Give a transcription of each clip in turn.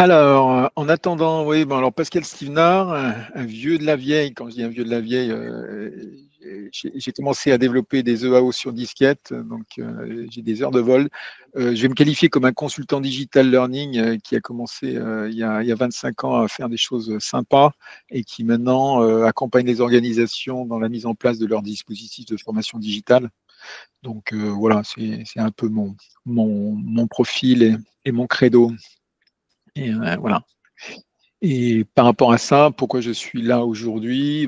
Alors, en attendant, oui, bon, alors Pascal Stevenard, un vieux de la vieille, quand je dis un vieux de la vieille, j'ai commencé à développer des EAO sur disquette, donc j'ai des heures de vol. Je vais me qualifier comme un consultant digital learning qui a commencé il y a 25 ans à faire des choses sympas et qui maintenant accompagne les organisations dans la mise en place de leurs dispositifs de formation digitale. Donc voilà, c'est un peu mon profil et mon credo. Et voilà. Et par rapport à ça, pourquoi je suis là aujourd'hui?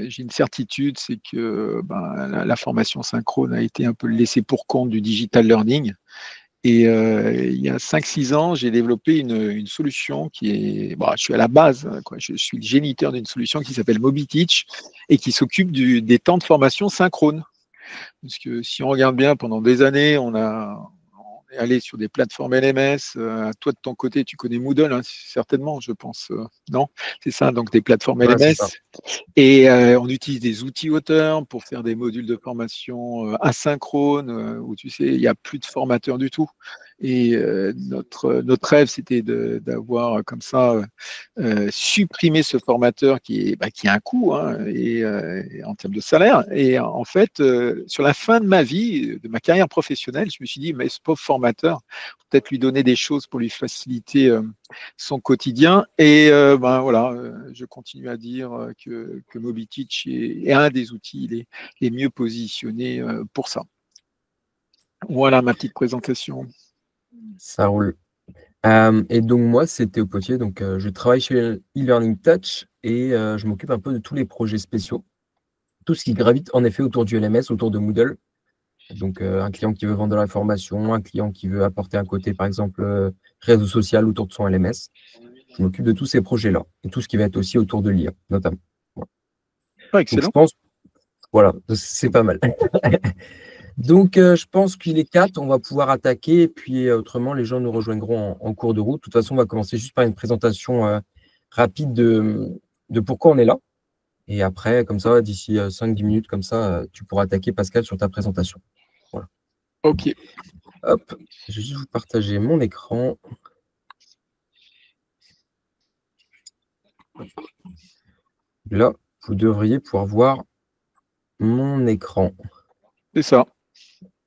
J'ai une certitude, c'est que la formation synchrone a été un peu laissée pour compte du digital learning. Et il y a 5 6 ans, j'ai développé une solution qui est, je suis à la base, quoi. Je suis le géniteur d'une solution qui s'appelle MobiTeach et qui s'occupe des temps de formation synchrone. Parce que si on regarde bien, pendant des années, on est allé sur des plateformes LMS. Toi, de ton côté, tu connais Moodle, hein, certainement, je pense. Non, c'est ça, donc des plateformes Ouais, c'est ça. LMS. Et on utilise des outils auteurs pour faire des modules de formation asynchrones, où tu sais, il n'y a plus de formateurs du tout. Et notre rêve, c'était d'avoir comme ça supprimer ce formateur qui a un coût, hein, et en termes de salaire. Et en fait, sur la fin de ma vie, de ma carrière professionnelle, je me suis dit, mais ce pauvre formateur, peut-être lui donner des choses pour lui faciliter son quotidien. Et voilà, je continue à dire que MobiTeach est un des outils les mieux positionnés pour ça. Voilà ma petite présentation. Ça roule. Et donc, moi, c'est Théo Potier. Donc, je travaille chez e-Learning Touch et je m'occupe un peu de tous les projets spéciaux. Tout ce qui gravite en effet autour du LMS, autour de Moodle. Donc, un client qui veut vendre de l'information, un client qui veut apporter un côté, par exemple, réseau social autour de son LMS. Je m'occupe de tous ces projets-là et tout ce qui va être aussi autour de l'IA, notamment. Voilà. Donc, je Excellent. pense, voilà, c'est pas mal. Donc, je pense qu'il est 4, on va pouvoir attaquer, et puis autrement, les gens nous rejoindront en cours de route. De toute façon, on va commencer juste par une présentation rapide de pourquoi on est là. Et après, comme ça, d'ici 5-10 minutes, comme ça, tu pourras attaquer, Pascal, sur ta présentation. Voilà. OK. Hop, je vais juste vous partager mon écran. Là, vous devriez pouvoir voir mon écran. C'est ça.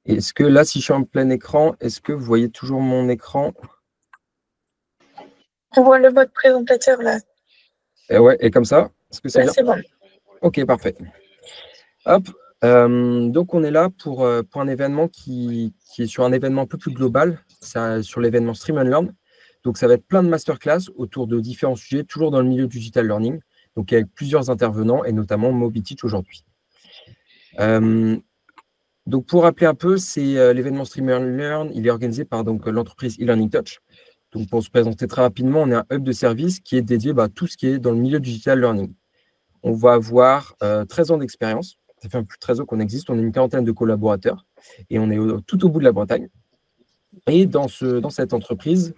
Est-ce que là, si je suis en plein écran, est-ce que vous voyez toujours mon écran? On voit le mode présentateur là. Et ouais, et comme ça, est-ce que c'est Là, bien? c'est bon. Ok, parfait. Hop, donc on est là pour un événement qui est sur un événement un peu plus global, sur l'événement Stream and Learn. Donc ça va être plein de masterclass autour de différents sujets, toujours dans le milieu du digital learning, donc avec plusieurs intervenants et notamment MobiTeach aujourd'hui. Donc pour rappeler un peu, c'est l'événement Stream and Learn, il est organisé par l'entreprise e-Learning Touch. Donc pour se présenter très rapidement, on est un hub de service qui est dédié à tout ce qui est dans le milieu du digital learning. On va avoir 13 ans d'expérience. Ça fait un plus de 13 ans qu'on existe. On est une quarantaine de collaborateurs et on est tout au bout de la Bretagne. Et dans cette entreprise,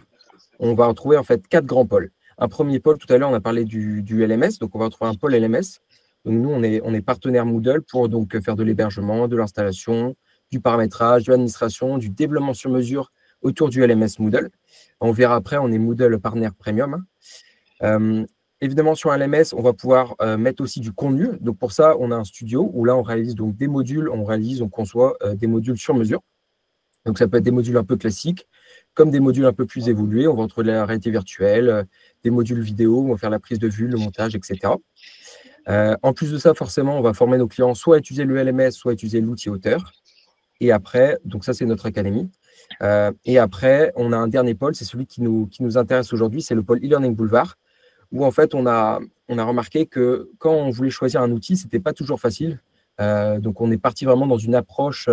on va retrouver en fait 4 grands pôles. Un premier pôle, tout à l'heure, on a parlé du LMS. Donc, on va retrouver un pôle LMS. Donc, nous, on est partenaire Moodle pour donc faire de l'hébergement, de l'installation, du paramétrage, de l'administration, du développement sur mesure autour du LMS Moodle. On verra après, on est Moodle Partner Premium. Évidemment, sur un LMS, on va pouvoir mettre aussi du contenu. Donc, pour ça, on a un studio où là, on réalise donc des modules, on conçoit des modules sur mesure. Donc, ça peut être des modules un peu classiques, comme des modules un peu plus évolués. On va retrouver la réalité virtuelle, des modules vidéo, on va faire la prise de vue, le montage, etc. En plus de ça, forcément, on va former nos clients soit à utiliser le LMS, soit à utiliser l'outil auteur. Et après, donc ça, c'est notre académie. Et après, on a un dernier pôle, c'est celui qui nous intéresse aujourd'hui, c'est le pôle e-learning Boulevard, où en fait, on a remarqué que quand on voulait choisir un outil, ce n'était pas toujours facile. Donc, on est parti vraiment dans une approche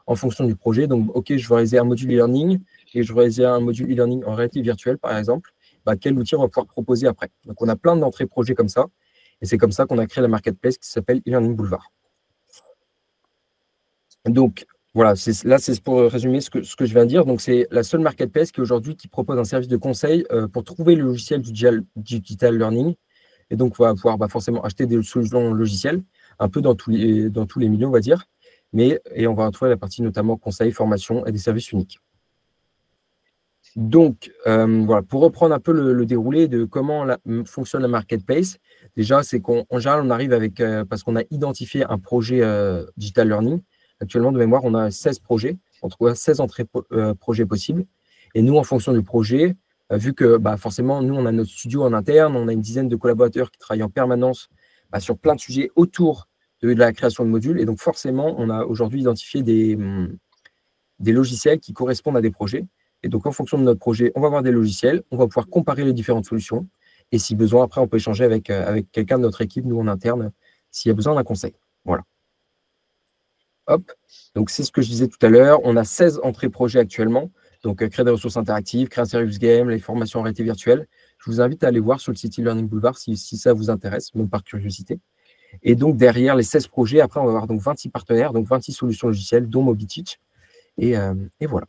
en fonction du projet. Donc, OK, je veux réaliser un module e-learning et je veux réaliser un module e-learning en réalité virtuelle, par exemple. Quel outil on va pouvoir proposer après? Donc, on a plein d'entrées projets comme ça. Et c'est comme ça qu'on a créé la marketplace qui s'appelle e-learning Boulevard. Donc, voilà, c'est pour résumer ce que je viens de dire. Donc, c'est la seule marketplace qui aujourd'hui qui propose un service de conseil pour trouver le logiciel du digital learning. Et donc, on va pouvoir forcément acheter des solutions logicielles, un peu dans tous les milieux, on va dire. Et on va retrouver la partie notamment conseil, formation et des services uniques. Donc, voilà, pour reprendre un peu le déroulé de comment fonctionne la marketplace, déjà, c'est qu'en général, on arrive avec, parce qu'on a identifié un projet digital learning. Actuellement, de mémoire, on a 16 projets, on trouve 16 entrées projets possibles. Et nous, en fonction du projet, vu que forcément, nous, on a notre studio en interne, on a une dizaine de collaborateurs qui travaillent en permanence sur plein de sujets autour de la création de modules. Et donc, forcément, on a aujourd'hui identifié des logiciels qui correspondent à des projets. Et donc, en fonction de notre projet, on va avoir des logiciels, on va pouvoir comparer les différentes solutions. Et si besoin, après, on peut échanger avec quelqu'un de notre équipe, nous en interne, s'il y a besoin d'un conseil. Voilà. Hop. Donc, c'est ce que je disais tout à l'heure. On a 16 entrées projets actuellement. Donc, créer des ressources interactives, créer un serious game, les formations en réalité virtuelle. Je vous invite à aller voir sur le site e-Learning Boulevard si ça vous intéresse, même par curiosité. Et donc, derrière les 16 projets, après, on va avoir donc 26 partenaires, donc 26 solutions logicielles, dont MobiTeach. Et voilà.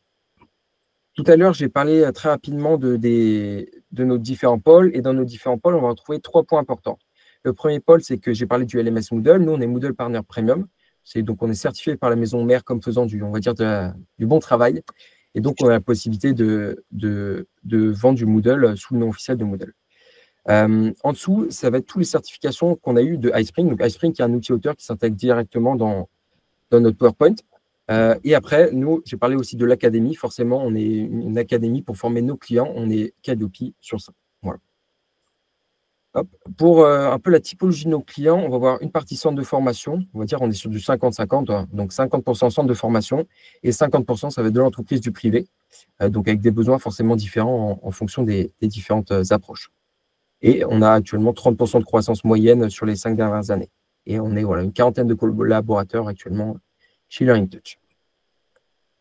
Tout à l'heure, j'ai parlé très rapidement de nos différents pôles. Et dans nos différents pôles, on va retrouver 3 points importants. Le premier pôle, c'est que j'ai parlé du LMS Moodle. Nous, on est Moodle Partner Premium. Donc, on est certifié par la maison mère comme faisant on va dire, du bon travail. Et donc, on a la possibilité de vendre du Moodle sous le nom officiel de Moodle. En dessous, ça va être toutes les certifications qu'on a eues de iSpring. Donc, iSpring, qui est un outil auteur qui s'intègre directement dans notre PowerPoint. Et après, nous, j'ai parlé aussi de l'académie. Forcément, on est une académie pour former nos clients. On est Cadopi sur ça. Voilà. Hop. Pour un peu la typologie de nos clients, on va voir une partie centre de formation. On va dire on est sur du 50-50. Donc, 50% centre de formation et 50%, ça va être de l'entreprise du privé. Donc, avec des besoins forcément différents en fonction des différentes approches. Et on a actuellement 30% de croissance moyenne sur les 5 dernières années. Et on est une quarantaine de collaborateurs actuellement chez LearningTouch.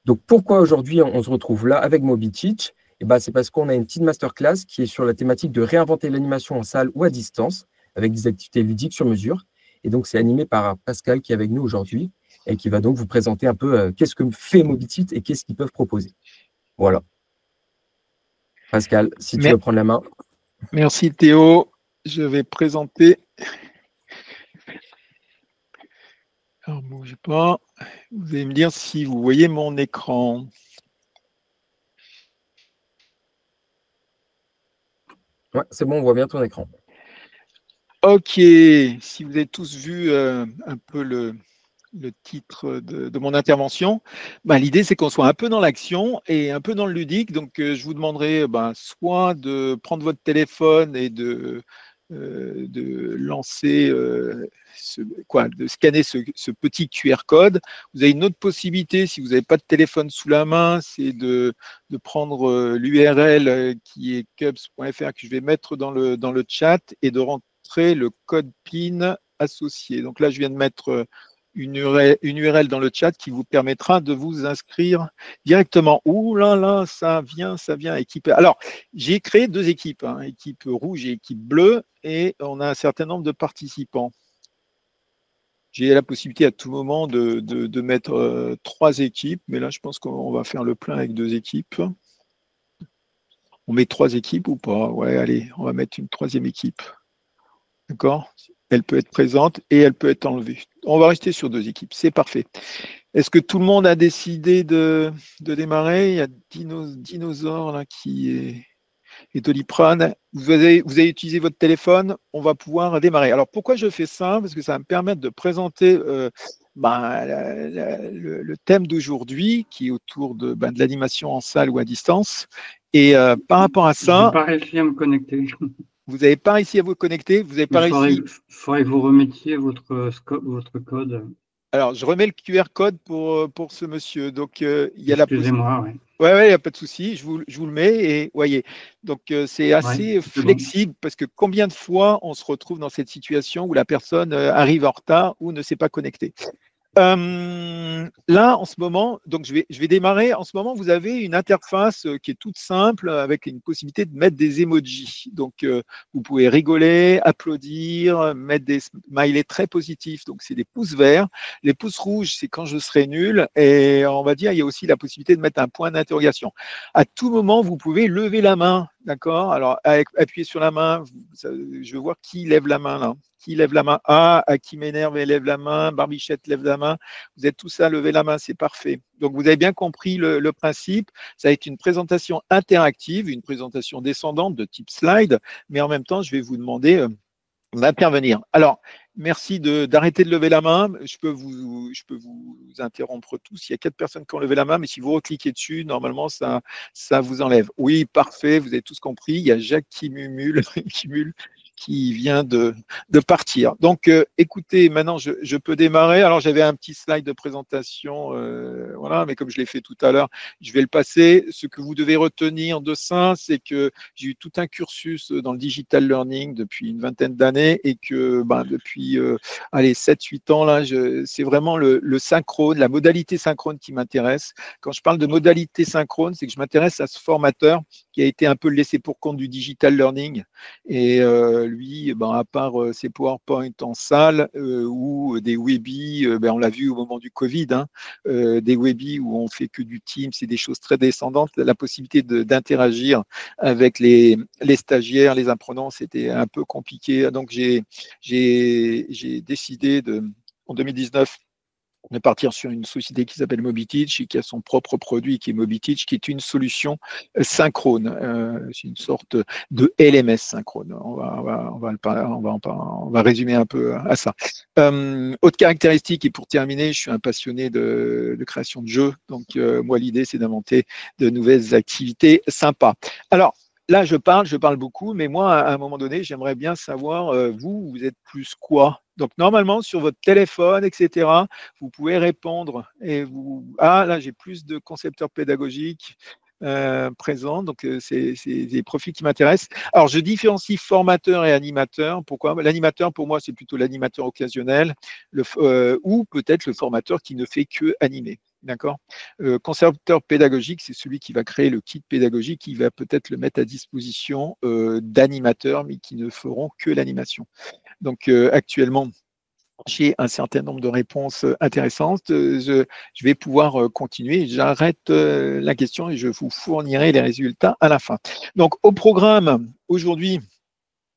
Donc, pourquoi aujourd'hui on se retrouve là avec MobiTeach? C'est parce qu'on a une petite masterclass qui est sur la thématique de réinventer l'animation en salle ou à distance avec des activités ludiques sur mesure. Et donc, c'est animé par Pascal qui est avec nous aujourd'hui et qui va donc vous présenter un peu qu'est-ce que fait MobiTeach et qu'est-ce qu'ils peuvent proposer. Voilà. Pascal, si tu veux prendre la main. Merci Théo. Je vais présenter. Alors, ne bougez pas. Vous allez me dire si vous voyez mon écran. Ouais, c'est bon, on voit bien ton écran. Ok. Si vous avez tous vu un peu le titre de mon intervention, l'idée, c'est qu'on soit un peu dans l'action et un peu dans le ludique. Donc, je vous demanderai soit de prendre votre téléphone et de lancer, de scanner ce petit QR code. Vous avez une autre possibilité, si vous n'avez pas de téléphone sous la main, c'est de prendre l'URL qui est cubs.fr que je vais mettre dans le chat et de rentrer le code PIN associé. Donc là, je viens de mettre une URL dans le chat qui vous permettra de vous inscrire directement. Ouh là là, ça vient équiper. Alors, j'ai créé 2 équipes, équipe rouge et équipe bleue, et on a un certain nombre de participants. J'ai la possibilité à tout moment de mettre 3 équipes, mais là, je pense qu'on va faire le plein avec 2 équipes. On met 3 équipes ou pas? Ouais, allez, on va mettre une 3e équipe. D'accord? Elle peut être présente et elle peut être enlevée. On va rester sur 2 équipes, c'est parfait. Est-ce que tout le monde a décidé de démarrer? Il y a Dinosaure là, qui est Doliprane. Vous avez utilisé votre téléphone, on va pouvoir démarrer. Alors pourquoi je fais ça? Parce que ça va me permettre de présenter le thème d'aujourd'hui qui est autour de l'animation en salle ou à distance. Et par rapport à ça… Je n'ai pas réussi à me connecter. Vous n'avez pas réussi à vous connecter? Vous n'avez pas réussi? Il faudrait que vous remettiez votre code. Alors, je remets le QR code pour ce monsieur. Donc, il y a la possibilité. Excusez-moi, oui. Oui, il n'y a pas de souci, je vous le mets et voyez. Donc, c'est assez flexible parce que combien de fois on se retrouve dans cette situation où la personne arrive en retard ou ne s'est pas connectée. Là, en ce moment, donc je vais démarrer. En ce moment, vous avez une interface qui est toute simple avec une possibilité de mettre des emojis. Donc, vous pouvez rigoler, applaudir, mettre des smileys très positifs. Donc, c'est des pouces verts. Les pouces rouges, c'est quand je serai nul. Et on va dire, il y a aussi la possibilité de mettre un point d'interrogation. À tout moment, vous pouvez lever la main. d'accord? Alors, appuyez sur la main. Je veux voir qui lève la main là. Qui lève la main? Ah, qui m'énerve, elle lève la main. Barbichette lève la main. Vous êtes tous à lever la main, c'est parfait. Donc, vous avez bien compris le principe. Ça va être une présentation interactive, une présentation descendante de type slide, mais en même temps, je vais vous demander d'intervenir. Alors, merci d'arrêter de lever la main. Je peux vous interrompre tous. Il y a 4 personnes qui ont levé la main, mais si vous recliquez dessus, normalement, ça vous enlève. Oui, parfait, vous avez tous compris. Il y a Jacques qui mumule, qui vient de partir. Donc, écoutez, maintenant, je peux démarrer. Alors, j'avais un petit slide de présentation, voilà, mais comme je l'ai fait tout à l'heure, je vais le passer. Ce que vous devez retenir de ça, c'est que j'ai eu tout un cursus dans le digital learning depuis une vingtaine d'années et que depuis 7-8 ans, là, c'est vraiment le synchrone, la modalité synchrone qui m'intéresse. Quand je parle de modalité synchrone, c'est que je m'intéresse à ce formateur qui a été un peu laissé pour compte du digital learning. Et lui, à part ses PowerPoint en salle ou des webis, on l'a vu au moment du Covid, hein, des webis où on fait que du Teams, c'est des choses très descendantes, la possibilité d'interagir avec les stagiaires, les apprenants, c'était un peu compliqué. Donc, j'ai décidé en 2019 de partir sur une société qui s'appelle Mobiteach et qui a son propre produit qui est Mobiteach, qui est une solution synchrone. C'est une sorte de LMS synchrone. On va résumer un peu à ça. Autre caractéristique, et pour terminer, je suis un passionné de création de jeux. Donc, moi, l'idée, c'est d'inventer de nouvelles activités sympas. Alors, là, je parle beaucoup, mais moi, à un moment donné, j'aimerais bien savoir, vous êtes plus quoi? Donc, normalement, sur votre téléphone, etc., vous pouvez répondre. Là, j'ai plus de concepteurs pédagogiques présents, donc c'est des profils qui m'intéressent. Alors, je différencie formateur et animateur. Pourquoi? L'animateur, pour moi, c'est plutôt l'animateur occasionnel ou peut-être le formateur qui ne fait que animer. D'accord. Concepteur pédagogique, c'est celui qui va créer le kit pédagogique, qui va peut-être le mettre à disposition d'animateurs, mais qui ne feront que l'animation. Donc, actuellement, j'ai un certain nombre de réponses intéressantes. Je vais pouvoir continuer. J'arrête la question et je vous fournirai les résultats à la fin. Donc, au programme, aujourd'hui,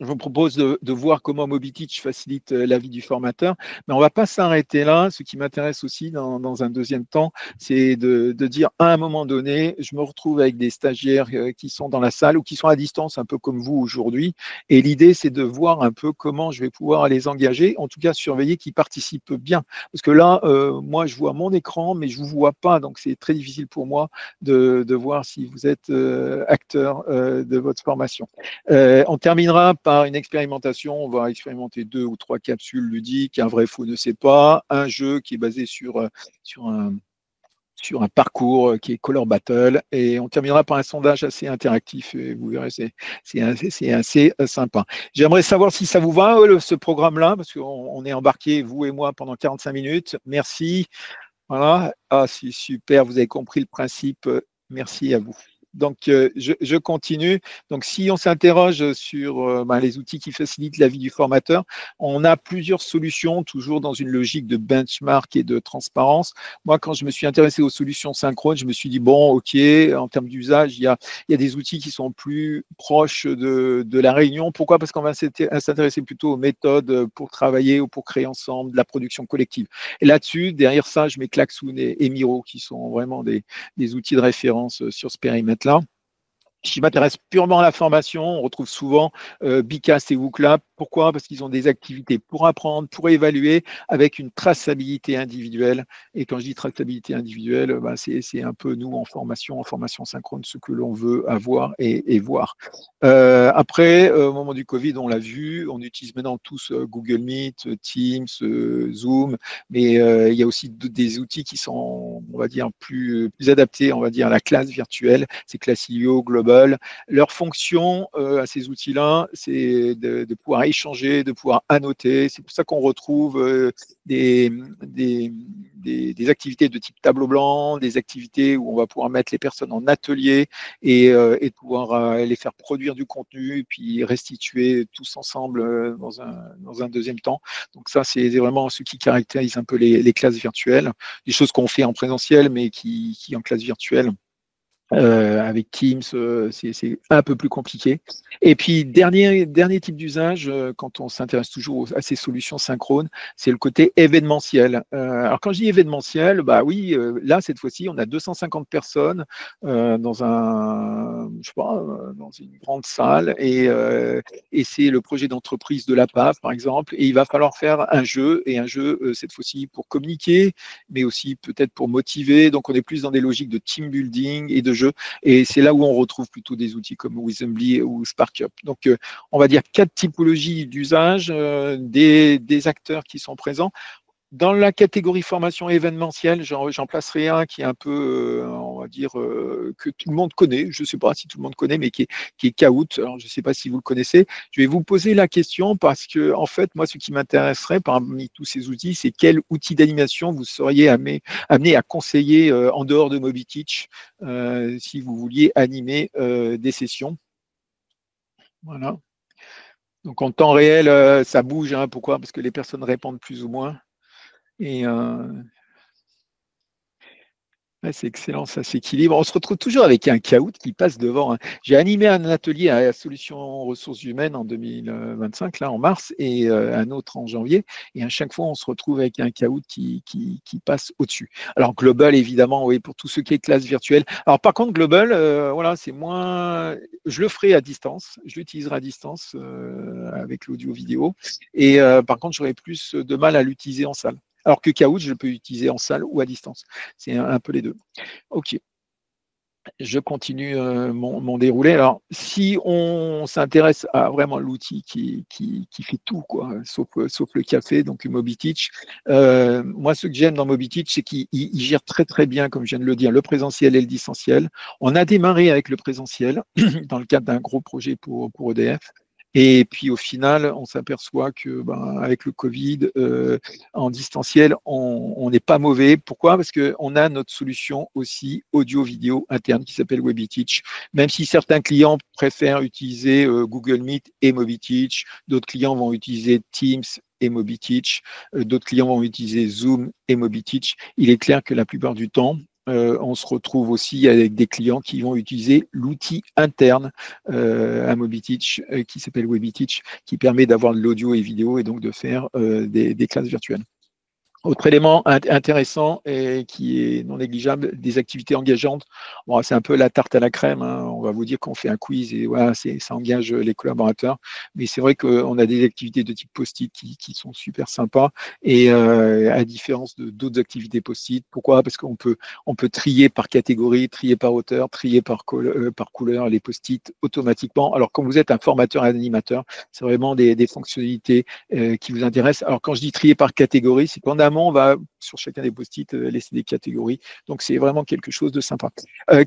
je vous propose de voir comment Mobiteach facilite la vie du formateur, mais on ne va pas s'arrêter là. Ce qui m'intéresse aussi dans un deuxième temps, c'est de dire à un moment donné, je me retrouve avec des stagiaires qui sont dans la salle ou qui sont à distance, un peu comme vous aujourd'hui. Et l'idée, c'est de voir un peu comment je vais pouvoir les engager, en tout cas surveiller qu'ils participent bien. Parce que là, moi, je vois mon écran, mais je ne vous vois pas. Donc, c'est très difficile pour moi de voir si vous êtes acteur de votre formation. On terminera par une expérimentation. On va expérimenter 2 ou 3 capsules ludiques, un vrai faux ne sait pas, un jeu qui est basé sur un parcours qui est Color Battle, et on terminera par un sondage assez interactif, et vous verrez, c'est assez sympa. J'aimerais savoir si ça vous va, ce programme-là, parce qu'on est embarqué, vous et moi, pendant 45 minutes. Merci. Voilà. Ah, c'est super, vous avez compris le principe. Merci à vous. Donc, je continue. Donc, si on s'interroge sur les outils qui facilitent la vie du formateur, on a plusieurs solutions, toujours dans une logique de benchmark et de transparence. Moi, quand je me suis intéressé aux solutions synchrones, je me suis dit, bon, OK, en termes d'usage, il y a des outils qui sont plus proches de la réunion. Pourquoi? Parce qu'on va s'intéresser plutôt aux méthodes pour travailler ou pour créer ensemble de la production collective. Et là-dessus, derrière ça, je mets Klaxoon et Miro, qui sont vraiment des outils de référence sur ce périmètre-là. Je m'intéresse purement à la formation. On retrouve souvent Bicas et Wooclap. Pourquoi? Parce qu'ils ont des activités pour apprendre, pour évaluer, avec une traçabilité individuelle. Et quand je dis traçabilité individuelle, c'est un peu nous en formation synchrone, ce que l'on veut avoir et voir. Après, au moment du Covid, on l'a vu, on utilise maintenant tous Google Meet, Teams, Zoom, mais il y a aussi des outils qui sont, on va dire, plus adaptés, on va dire, à la classe virtuelle. C'est Classio, Global. Leur fonction à ces outils-là, c'est de pouvoir échanger, de pouvoir annoter. C'est pour ça qu'on retrouve des activités de type tableau blanc, des activités où on va pouvoir mettre les personnes en atelier et pouvoir les faire produire du contenu, puis restituer tous ensemble dans un deuxième temps. Donc ça, c'est vraiment ce qui caractérise un peu les classes virtuelles, des choses qu'on fait en présentiel, mais qui en classe virtuelle Avec Teams, c'est un peu plus compliqué. Et puis, dernier type d'usage, quand on s'intéresse toujours à ces solutions synchrones, c'est le côté événementiel. Alors, quand je dis événementiel, bah oui, là, cette fois-ci, on a 250 personnes dans je sais pas, dans une grande salle, et c'est le projet d'entreprise de la PAF, par exemple, et il va falloir faire un jeu, et un jeu, cette fois-ci, pour communiquer, mais aussi peut-être pour motiver. Donc, on est plus dans des logiques de team building et de jeu. Et c'est là où on retrouve plutôt des outils comme Wisembly ou SparkUp. Donc, on va dire 4 typologies d'usage, des acteurs qui sont présents. Dans la catégorie formation événementielle, j'en placerai un qui est un peu, on va dire, que tout le monde connaît. Je ne sais pas si tout le monde connaît, mais qui est Kahoot. Alors, je ne sais pas si vous le connaissez. Je vais vous poser la question parce que, en fait, moi, ce qui m'intéresserait parmi tous ces outils, c'est quel outil d'animation vous seriez amené à conseiller en dehors de MobiTeach si vous vouliez animer des sessions. Voilà. Donc, en temps réel, ça bouge. Hein. Pourquoi? Parce que les personnes répondent plus ou moins. Et ouais, c'est excellent, ça s'équilibre. On se retrouve toujours avec un Kahoot qui passe devant. Hein. J'ai animé un atelier à la solution ressources humaines en 2025, là en mars, et un autre en janvier. Et à chaque fois, on se retrouve avec un Kahoot qui passe au-dessus. Alors, Global, évidemment, oui, pour tout ce qui est classe virtuelle. Alors, par contre, Global, voilà, c'est moins. Je le ferai à distance. Je l'utiliserai à distance avec l'audio-vidéo. Et par contre, j'aurai plus de mal à l'utiliser en salle. Alors que Kahoot, je peux l'utiliser en salle ou à distance. C'est un peu les deux. OK. Je continue mon déroulé. Alors, si on s'intéresse à vraiment l'outil qui fait tout, quoi, sauf le café, donc MobiTeach, moi, ce que j'aime dans MobiTeach, c'est qu'il gère très, très bien, comme je viens de le dire, le présentiel et le distanciel. On a démarré avec le présentiel dans le cadre d'un gros projet pour EDF. Et puis au final, on s'aperçoit que avec le Covid, en distanciel, on n'est pas mauvais. Pourquoi? Parce qu'on a notre solution aussi audio-vidéo interne qui s'appelle WebiTeach. Même si certains clients préfèrent utiliser Google Meet et MobiTeach, d'autres clients vont utiliser Teams et MobiTeach, d'autres clients vont utiliser Zoom et MobiTeach. Il est clair que la plupart du temps, on se retrouve aussi avec des clients qui vont utiliser l'outil interne à MobiTeach qui s'appelle WebiTeach, qui permet d'avoir de l'audio et vidéo et donc de faire des classes virtuelles. Autre élément intéressant et qui est non négligeable, des activités engageantes. Bon, c'est un peu la tarte à la crème. Hein. On va vous dire qu'on fait un quiz et voilà, ça engage les collaborateurs. Mais c'est vrai qu'on a des activités de type post-it qui sont super sympas. Et à différence d'autres activités post-it, pourquoi? Parce qu'on peut trier par catégorie, trier par auteur, trier par couleur les post-it automatiquement. Alors, quand vous êtes un formateur et un animateur, c'est vraiment des fonctionnalités qui vous intéressent. Alors, quand je dis trier par catégorie, c'est qu'on a on va sur chacun des post-it laisser des catégories. Donc, c'est vraiment quelque chose de sympa.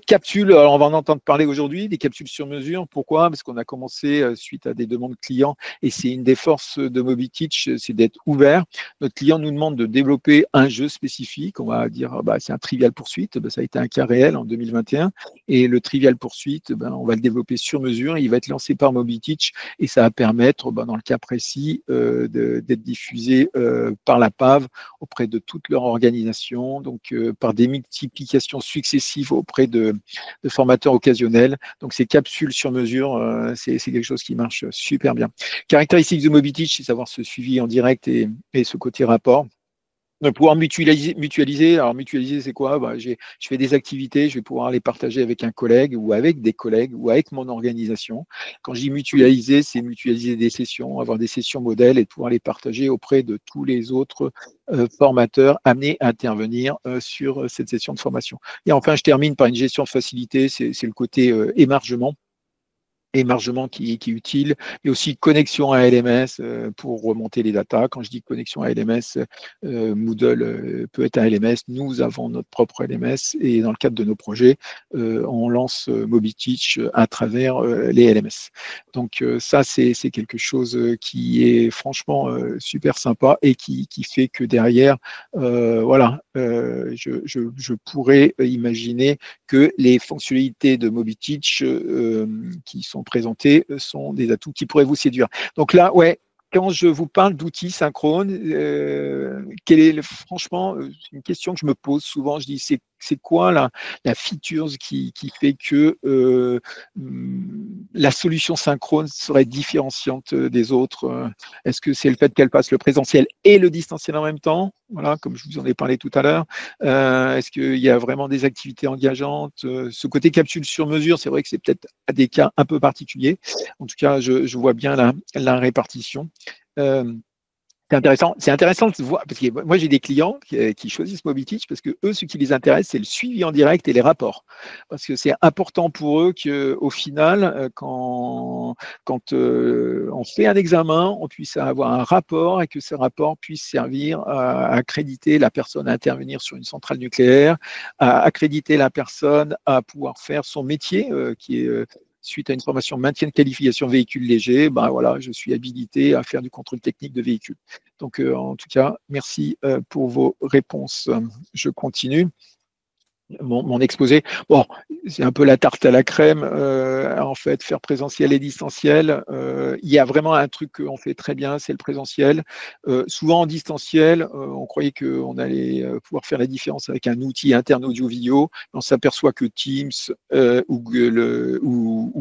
Capsules, alors on va en entendre parler aujourd'hui, des capsules sur mesure. Pourquoi? Parce qu'on a commencé suite à des demandes clients et c'est une des forces de MobiTeach, c'est d'être ouvert. Notre client nous demande de développer un jeu spécifique. On va dire, c'est un Trivial Pursuit. Ça a été un cas réel en 2021. Et le Trivial Pursuit, on va le développer sur mesure. Il va être lancé par MobiTeach et ça va permettre, dans le cas précis, d'être diffusé par la PAV auprès de toute leur organisation, donc par des multiplications successives auprès de formateurs occasionnels. Donc ces capsules sur mesure, c'est quelque chose qui marche super bien. Caractéristiques de MobiTeach, c'est savoir ce suivi en direct et ce côté rapport. De pouvoir mutualiser. Alors, mutualiser, c'est quoi? Je fais des activités, je vais pouvoir les partager avec un collègue ou avec des collègues ou avec mon organisation. Quand je dis mutualiser, c'est mutualiser des sessions, avoir des sessions modèles et pouvoir les partager auprès de tous les autres formateurs amenés à intervenir sur cette session de formation. Et enfin, je termine par une gestion de facilité, c'est le côté émargement qui est utile, mais aussi connexion à LMS pour remonter les datas. Quand je dis connexion à LMS, Moodle peut être un LMS. Nous avons notre propre LMS et dans le cadre de nos projets, on lance MobiTeach à travers les LMS. Donc ça, c'est quelque chose qui est franchement super sympa et qui fait que derrière, je pourrais imaginer que les fonctionnalités de MobiTeach qui sont présentés sont des atouts qui pourraient vous séduire. Donc là, ouais, quand je vous parle d'outils synchrones, franchement, c'est une question que je me pose souvent. Je dis, c'est quoi la feature qui fait que la solution synchrone serait différenciante des autres? Est-ce que c'est le fait qu'elle passe le présentiel et le distanciel en même temps? Voilà, comme je vous en ai parlé tout à l'heure. Est-ce qu'il y a vraiment des activités engageantes? Ce côté capsule sur mesure, c'est vrai que c'est peut-être à des cas un peu particuliers. En tout cas, je vois bien la répartition. C'est intéressant de voir, parce que moi j'ai des clients qui choisissent Mobiteach parce que eux, ce qui les intéresse, c'est le suivi en direct et les rapports. Parce que c'est important pour eux qu'au final, quand on fait un examen, on puisse avoir un rapport et que ce rapport puisse servir à accréditer la personne à intervenir sur une centrale nucléaire, à accréditer la personne à pouvoir faire son métier, qui est suite à une formation maintien de qualification véhicule léger, ben voilà, je suis habilité à faire du contrôle technique de véhicule. Donc, en tout cas, merci pour vos réponses. Je continue. Mon exposé. Bon, c'est un peu la tarte à la crème, en fait, faire présentiel et distanciel. Il y a vraiment un truc qu'on fait très bien, c'est le présentiel. Souvent en distanciel, on croyait qu'on allait pouvoir faire la différence avec un outil interne audio-vidéo. On s'aperçoit que Teams ou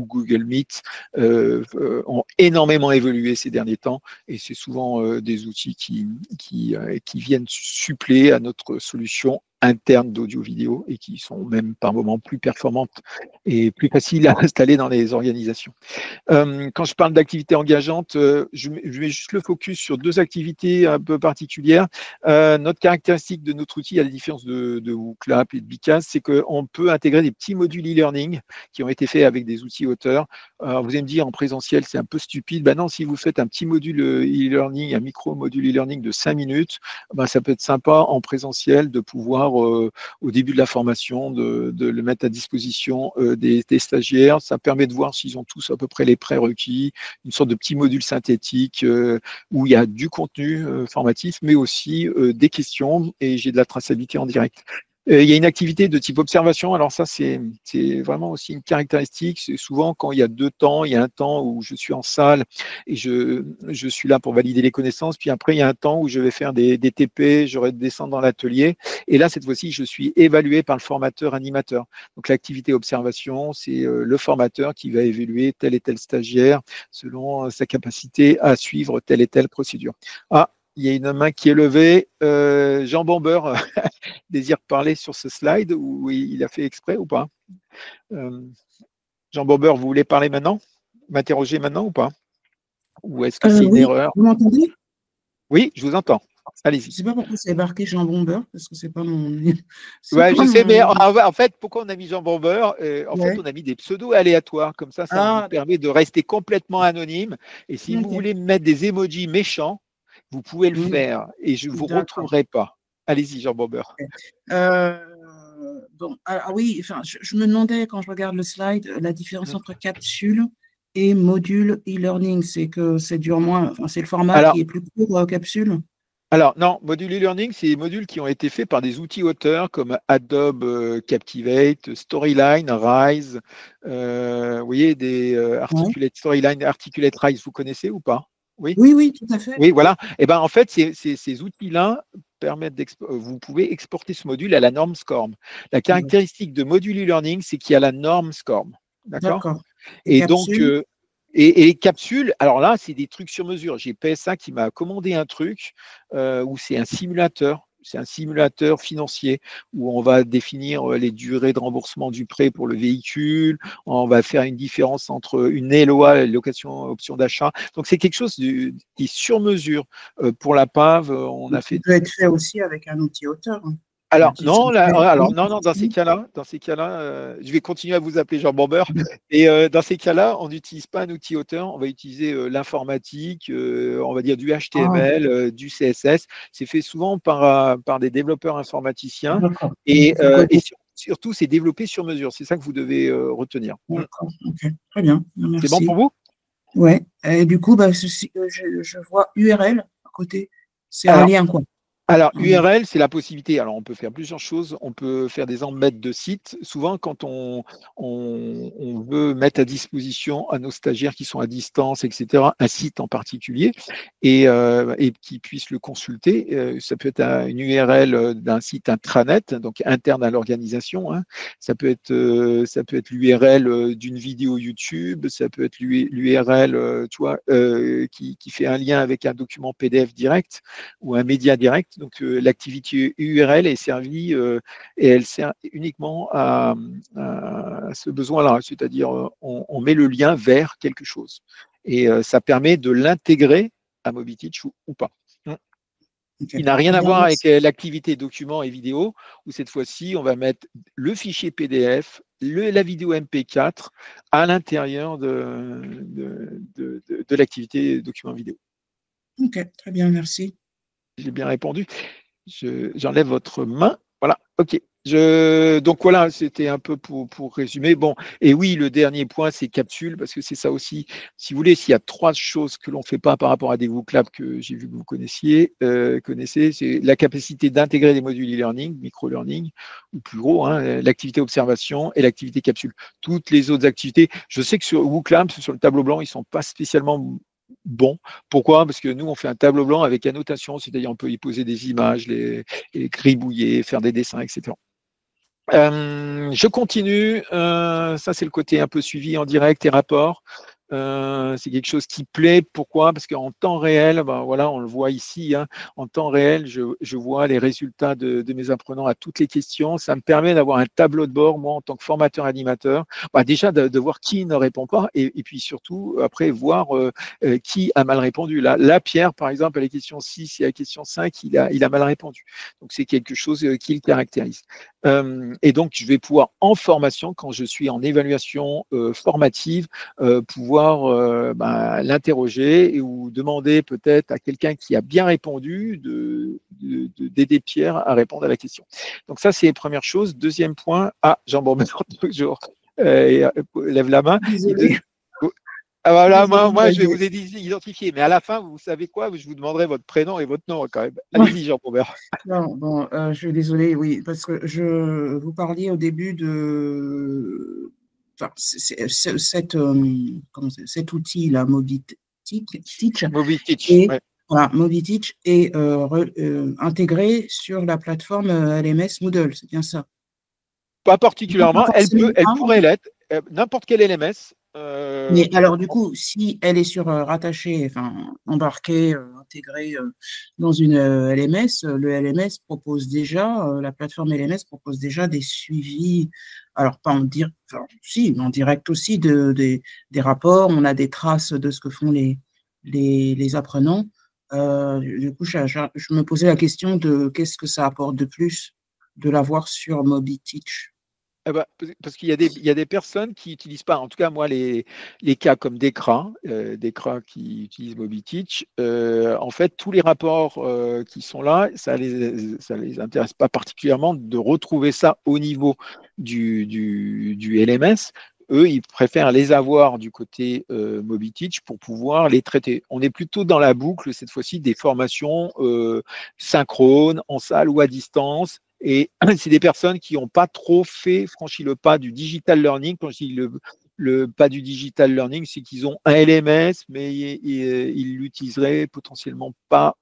Google Meet ont énormément évolué ces derniers temps et c'est souvent des outils qui viennent suppléer à notre solution internes d'audio-vidéo et qui sont même par moments plus performantes et plus faciles à installer dans les organisations. Quand je parle d'activités engageantes, je mets juste le focus sur deux activités un peu particulières. Notre caractéristique de notre outil, à la différence de WooClap et de Bicas, c'est qu'on peut intégrer des petits modules e-learning qui ont été faits avec des outils auteurs. Vous allez me dire, en présentiel, c'est un peu stupide. Ben non, si vous faites un petit module e-learning, un micro-module e-learning de 5 minutes, ben ça peut être sympa en présentiel de pouvoir, au début de la formation, de le mettre à disposition des stagiaires. Ça permet de voir s'ils ont tous à peu près les prérequis, une sorte de petit module synthétique où il y a du contenu formatif, mais aussi des questions et j'ai de la traçabilité en direct. Il y a une activité de type observation. Alors ça, c'est vraiment aussi une caractéristique. C'est souvent quand il y a deux temps, il y a un temps où je suis en salle et je suis là pour valider les connaissances. Puis après, il y a un temps où je vais faire des TP, je vais descendre dans l'atelier. Et là, cette fois-ci, je suis évalué par le formateur animateur. Donc l'activité observation, c'est le formateur qui va évaluer tel et tel stagiaire selon sa capacité à suivre telle et telle procédure. Ah, il y a une main qui est levée. Jean Bomber désire parler sur ce slide ou il a fait exprès ou pas? Jean Bomber, vous voulez parler maintenant? M'interroger maintenant ou pas? Ou est-ce que c'est une erreur? Vous m'entendez? Oui, je vous entends. Allez-y. Je ne sais pas pourquoi c'est marqué Jean Bomber, parce que c'est pas mon. Ouais, je sais, mais en fait, pourquoi on a mis Jean Bomber? En fait, on a mis des pseudos aléatoires, comme ça nous permet de rester complètement anonyme. Et si vous voulez mettre des emojis méchants, vous pouvez le faire et je ne vous retrouverai pas. Allez-y, Jean Bomber. Bon, oui, enfin, je me demandais quand je regarde le slide, la différence entre capsule et module e-learning, c'est que c'est c'est le format qui est plus court capsule. Alors, non, module e-learning, c'est des modules qui ont été faits par des outils auteurs comme Adobe Captivate, Storyline, Rise. Vous voyez, des Articulate Storyline, Articulate Rise, vous connaissez ou pas? Oui, oui, tout à fait. Oui, voilà. Et ben en fait, ces outils-là permettent vous pouvez exporter ce module à la norme SCORM. La caractéristique de module e-learning, c'est qu'il y a la norme SCORM. D'accord. Et donc, et les capsules, alors là, c'est des trucs sur mesure. J'ai PSA qui m'a commandé un truc où c'est un simulateur. C'est un simulateur financier où on va définir les durées de remboursement du prêt pour le véhicule. On va faire une différence entre une LOA, location option d'achat. Donc, c'est quelque chose qui est sur mesure. Pour la PAV, on a fait… Ça peut être fait aussi avec un outil auteur. Alors non, dans ces cas-là, je vais continuer à vous appeler Jean Bomber. Et dans ces cas-là, on n'utilise pas un outil auteur, on va utiliser l'informatique, on va dire du HTML, du CSS. C'est fait souvent par des développeurs informaticiens et surtout c'est développé sur mesure. C'est ça que vous devez retenir. D'accord. Ok. Très bien. Merci. C'est bon pour vous? Ouais. Et du coup, je vois URL à côté. C'est un lien quoi. Alors, URL, c'est la possibilité. Alors, on peut faire plusieurs choses. On peut faire des embeds de sites. Souvent, quand on veut mettre à disposition à nos stagiaires qui sont à distance, etc., un site en particulier, et qui puissent le consulter, ça peut être une URL d'un site intranet, donc interne à l'organisation. Hein. Ça peut être l'URL d'une vidéo YouTube, ça peut être l'URL, qui fait un lien avec un document PDF direct ou un média direct. Donc, l'activité URL est servie et elle sert uniquement à ce besoin-là, c'est-à-dire on met le lien vers quelque chose. Et ça permet de l'intégrer à MobiTeach ou pas. Okay. Il n'a rien à voir avec l'activité document et vidéo, où cette fois-ci, on va mettre le fichier PDF, la vidéo MP4 à l'intérieur de l'activité document vidéo. Ok, très bien, merci. J'ai bien répondu. J'enlève votre main. Voilà, ok. Donc voilà, c'était un peu pour résumer. Bon, et oui, le dernier point, c'est capsule, parce que c'est ça aussi. Si vous voulez, s'il y a 3 choses que l'on ne fait pas par rapport à des vocabulaires que j'ai vu que vous connaissez, c'est la capacité d'intégrer des modules e-learning, micro-learning, ou plus gros, hein, l'activité observation et l'activité capsule. Toutes les autres activités, je sais que sur WooClamp, sur le tableau blanc, ils ne sont pas spécialement bon. Pourquoi? Parce que nous, on fait un tableau blanc avec annotation, c'est-à-dire on peut y poser des images, les gribouiller, faire des dessins, etc. Je continue. Ça, c'est le côté un peu suivi en direct et rapport. C'est quelque chose qui plaît. Pourquoi? Parce qu'en temps réel, ben voilà, on le voit ici, hein, en temps réel, je vois les résultats de mes apprenants à toutes les questions. Ça me permet d'avoir un tableau de bord, moi, en tant que formateur animateur, ben déjà de voir qui ne répond pas et puis surtout, après, voir qui a mal répondu. Là, Pierre, par exemple, à la question 6 et à la question 5, il a mal répondu. Donc, c'est quelque chose qui le caractérise. Et donc, je vais pouvoir, en formation, quand je suis en évaluation formative, pouvoir l'interroger ou demander peut-être à quelqu'un qui a bien répondu d'aider Pierre à répondre à la question. Donc ça, c'est la première chose. Deuxième point, Jean Bambert, toujours lève la main. Voilà, moi, je vais vous identifier, mais à la fin, vous savez quoi? Je vous demanderai votre prénom et votre nom quand même. Allez-y, Jean Bambert. Non, bon, je suis désolé, oui, parce que vous parliez au début de cet outil-là, MobiTeach, ouais. Voilà, MobiTeach est intégré sur la plateforme LMS Moodle, c'est bien ça? Pas particulièrement, elle pourrait l'être, n'importe quel LMS. Mais alors, du coup, si elle est rattachée, enfin, embarquée, intégrée dans une LMS, le LMS propose déjà, la plateforme LMS propose déjà des suivis, alors pas en direct, enfin, si, en direct aussi, des rapports, on a des traces de ce que font les apprenants. Du coup, je me posais la question de qu'est-ce que ça apporte de plus de l'avoir sur MobiTeach. Parce qu'il y a des personnes qui n'utilisent pas, en tout cas moi, les cas comme Decra qui utilisent MobiTeach, en fait, tous les rapports qui sont là, ça les intéresse pas particulièrement de retrouver ça au niveau du LMS. Eux, ils préfèrent les avoir du côté MobiTeach pour pouvoir les traiter. On est plutôt dans la boucle, cette fois-ci, des formations synchrones, en salle ou à distance. Et c'est des personnes qui n'ont pas trop franchi le pas du digital learning. Quand je dis le pas du digital learning, c'est qu'ils ont un LMS, mais ils l'utiliseraient potentiellement pas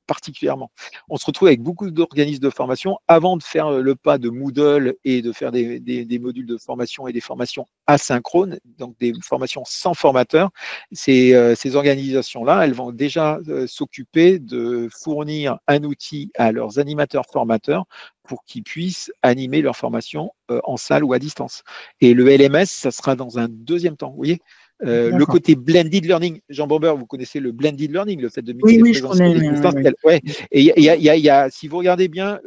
particulièrement. On se retrouve avec beaucoup d'organismes de formation. Avant de faire le pas de Moodle et de faire des modules de formation et des formations asynchrones, donc des formations sans formateur, ces organisations-là, elles vont déjà s'occuper de fournir un outil à leurs animateurs formateurs pour qu'ils puissent animer leur formation en salle ou à distance. Et le LMS, ça sera dans un deuxième temps. Vous voyez, le côté blended learning, Jean Bamber, vous connaissez le blended learning, le fait de mixer présentiel et distanciel. Ouais. Et il y a, si vous regardez bien,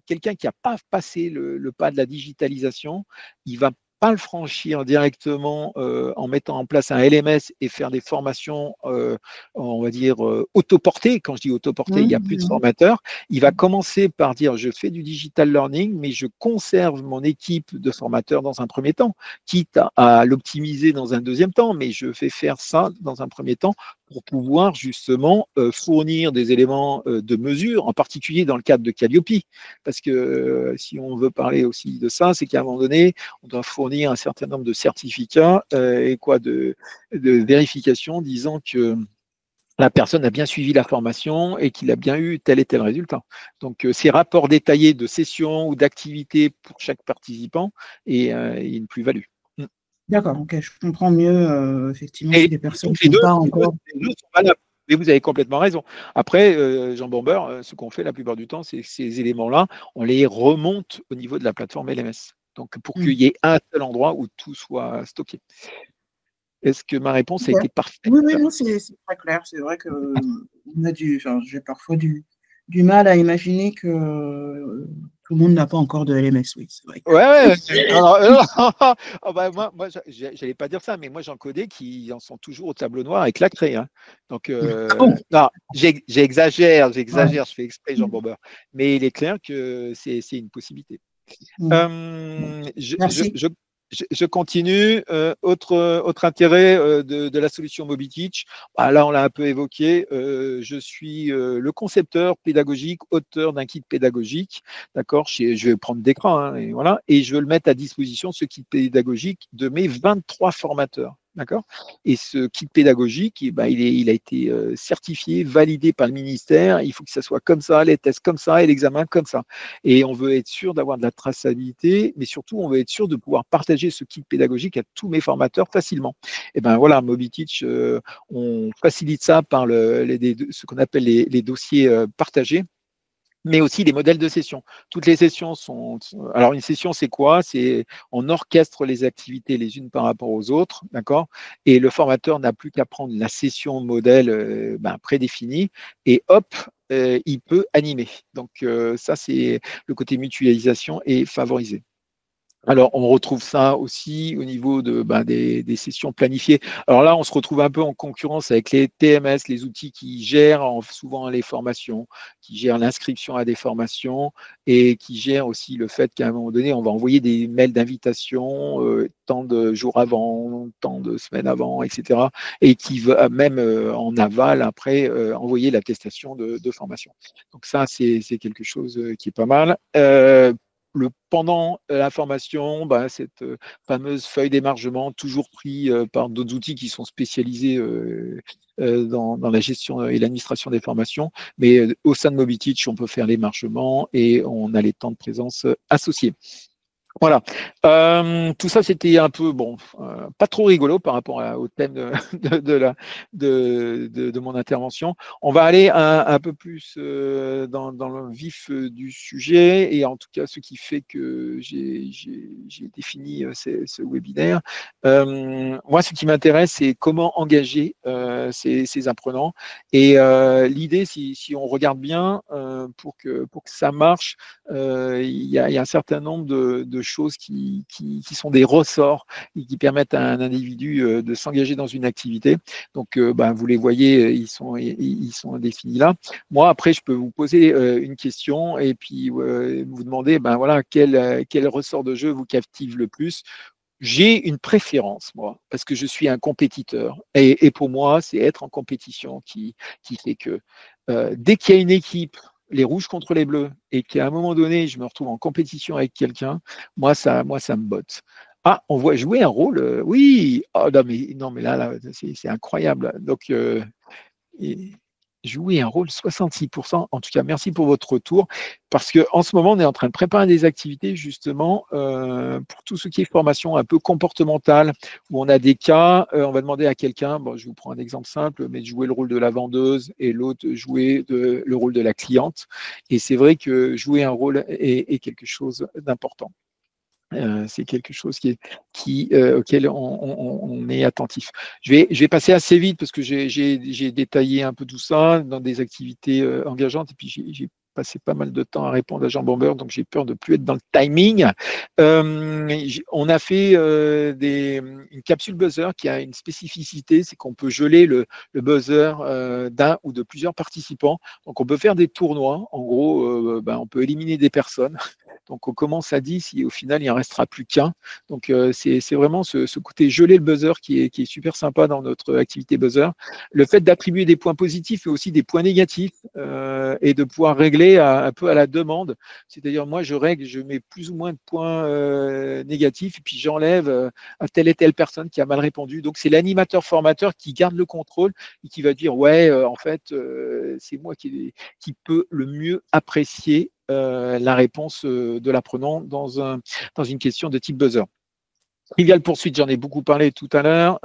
quelqu'un qui n'a pas passé le pas de la digitalisation, il va pas le franchir directement en mettant en place un LMS et faire des formations, on va dire, autoportées. Quand je dis autoportées, il n'y a plus de formateurs. Il va commencer par dire, je fais du digital learning, mais je conserve mon équipe de formateurs dans un premier temps, quitte à l'optimiser dans un deuxième temps, mais je fais faire ça dans un premier temps pour pouvoir justement fournir des éléments de mesure, en particulier dans le cadre de Calliope. Parce que si on veut parler aussi de ça, c'est qu'à un moment donné, on doit fournir un certain nombre de certificats de vérification disant que la personne a bien suivi la formation et qu'il a bien eu tel et tel résultat. Donc, ces rapports détaillés de session ou d'activité pour chaque participant est une plus-value. D'accord, ok, je comprends mieux, effectivement, Et si les personnes donc, les ne deux, sont pas encore. les deux sont valables. Mais vous avez complètement raison. Après, Jean Bomber, ce qu'on fait la plupart du temps, c'est que ces éléments-là, on les remonte au niveau de la plateforme LMS. Donc, pour qu'il y ait un seul endroit où tout soit stocké. Est-ce que ma réponse a Ok. été parfaite? Oui, oui, non, c'est très clair. C'est vrai que j'ai parfois du mal à imaginer que tout le monde n'a pas encore de LMS, oui, c'est vrai. Ouais. Moi, j'allais pas dire ça, mais moi, j'en connais qui en sont toujours au tableau noir avec la craie. Hein. Donc, non, j'exagère, je fais exprès, Jean Bomber. Mais il est clair que c'est une possibilité. Merci. Je continue. Autre intérêt de la solution MobiTeach, là on l'a un peu évoqué, je suis le concepteur pédagogique, auteur d'un kit pédagogique, d'accord, je vais prendre d'écran, hein, et voilà, et je veux le mettre à disposition, ce kit pédagogique, de mes 23 formateurs. D'accord. Et ce kit pédagogique, il a été certifié, validé par le ministère. Il faut que ça soit comme ça, les tests comme ça et l'examen comme ça. Et on veut être sûr d'avoir de la traçabilité, mais surtout, on veut être sûr de pouvoir partager ce kit pédagogique à tous mes formateurs facilement. Et ben voilà, MobiTeach, on facilite ça par ce qu'on appelle les dossiers partagés, mais aussi les modèles de session. Toutes les sessions sont… Alors, une session, c'est quoi? C'est on orchestre les activités les unes par rapport aux autres, d'accord? Et le formateur n'a plus qu'à prendre la session modèle prédéfinie et hop, il peut animer. Donc, ça, c'est le côté mutualisation est favorisé. Alors, on retrouve ça aussi au niveau des sessions planifiées. Alors là, on se retrouve un peu en concurrence avec les TMS, les outils qui gèrent souvent les formations, qui gèrent l'inscription à des formations et qui gèrent aussi le fait qu'à un moment donné, on va envoyer des mails d'invitation tant de jours avant, tant de semaines avant, etc. Et qui va même en aval après envoyer l'attestation de formation. Donc ça, c'est quelque chose qui est pas mal. Pendant la formation, cette fameuse feuille d'émargement, toujours pris par d'autres outils qui sont spécialisés dans la gestion et l'administration des formations. Mais au sein de MobiTeach, on peut faire l'émargement et on a les temps de présence associés. Voilà. Tout ça, c'était un peu, pas trop rigolo par rapport au thème de mon intervention. On va aller un peu plus dans le vif du sujet et en tout cas, ce qui fait que j'ai défini ce webinaire. Moi, ce qui m'intéresse, c'est comment engager ces apprenants. Et l'idée, si on regarde bien, pour que ça marche, il y a un certain nombre de choses qui sont des ressorts et qui permettent à un individu de s'engager dans une activité. Donc, vous les voyez, ils sont définis là. Moi, après, je peux vous poser une question et puis vous demander, quel ressort de jeu vous captive le plus. J'ai une préférence, moi, parce que je suis un compétiteur. Et pour moi, c'est être en compétition qui fait que dès qu'il y a une équipe, les rouges contre les bleus, et qu'à un moment donné, je me retrouve en compétition avec quelqu'un, moi, ça me botte. Ah, on voit jouer un rôle, oui. Oh, non, mais là c'est incroyable. Donc, jouer un rôle 66%. En tout cas, merci pour votre retour, parce qu'en ce moment, on est en train de préparer des activités justement pour tout ce qui est formation un peu comportementale, où on a des cas, on va demander à quelqu'un, je vous prends un exemple simple, mais de jouer le rôle de la vendeuse et l'autre jouer le rôle de la cliente. Et c'est vrai que jouer un rôle est quelque chose d'important. C'est quelque chose auquel on est attentif. Je vais passer assez vite parce que j'ai détaillé un peu tout ça dans des activités engageantes et puis j'ai passé pas mal de temps à répondre à Jean Bamber, donc j'ai peur de ne plus être dans le timing. On a fait une capsule buzzer qui a une spécificité, c'est qu'on peut geler le buzzer d'un ou de plusieurs participants. Donc on peut faire des tournois. En gros, on peut éliminer des personnes. Donc on commence à 10 et au final il en restera plus qu'un. Donc c'est vraiment ce côté geler le buzzer qui est super sympa dans notre activité buzzer. Le fait d'attribuer des points positifs et aussi des points négatifs et de pouvoir régler un peu à la demande. C'est-à-dire moi je règle, je mets plus ou moins de points négatifs et puis j'enlève à telle et telle personne qui a mal répondu. Donc c'est l'animateur formateur qui garde le contrôle et qui va dire ouais en fait c'est moi qui peut le mieux apprécier la réponse de l'apprenant dans une question de type buzzer. Trivial poursuite, j'en ai beaucoup parlé tout à l'heure.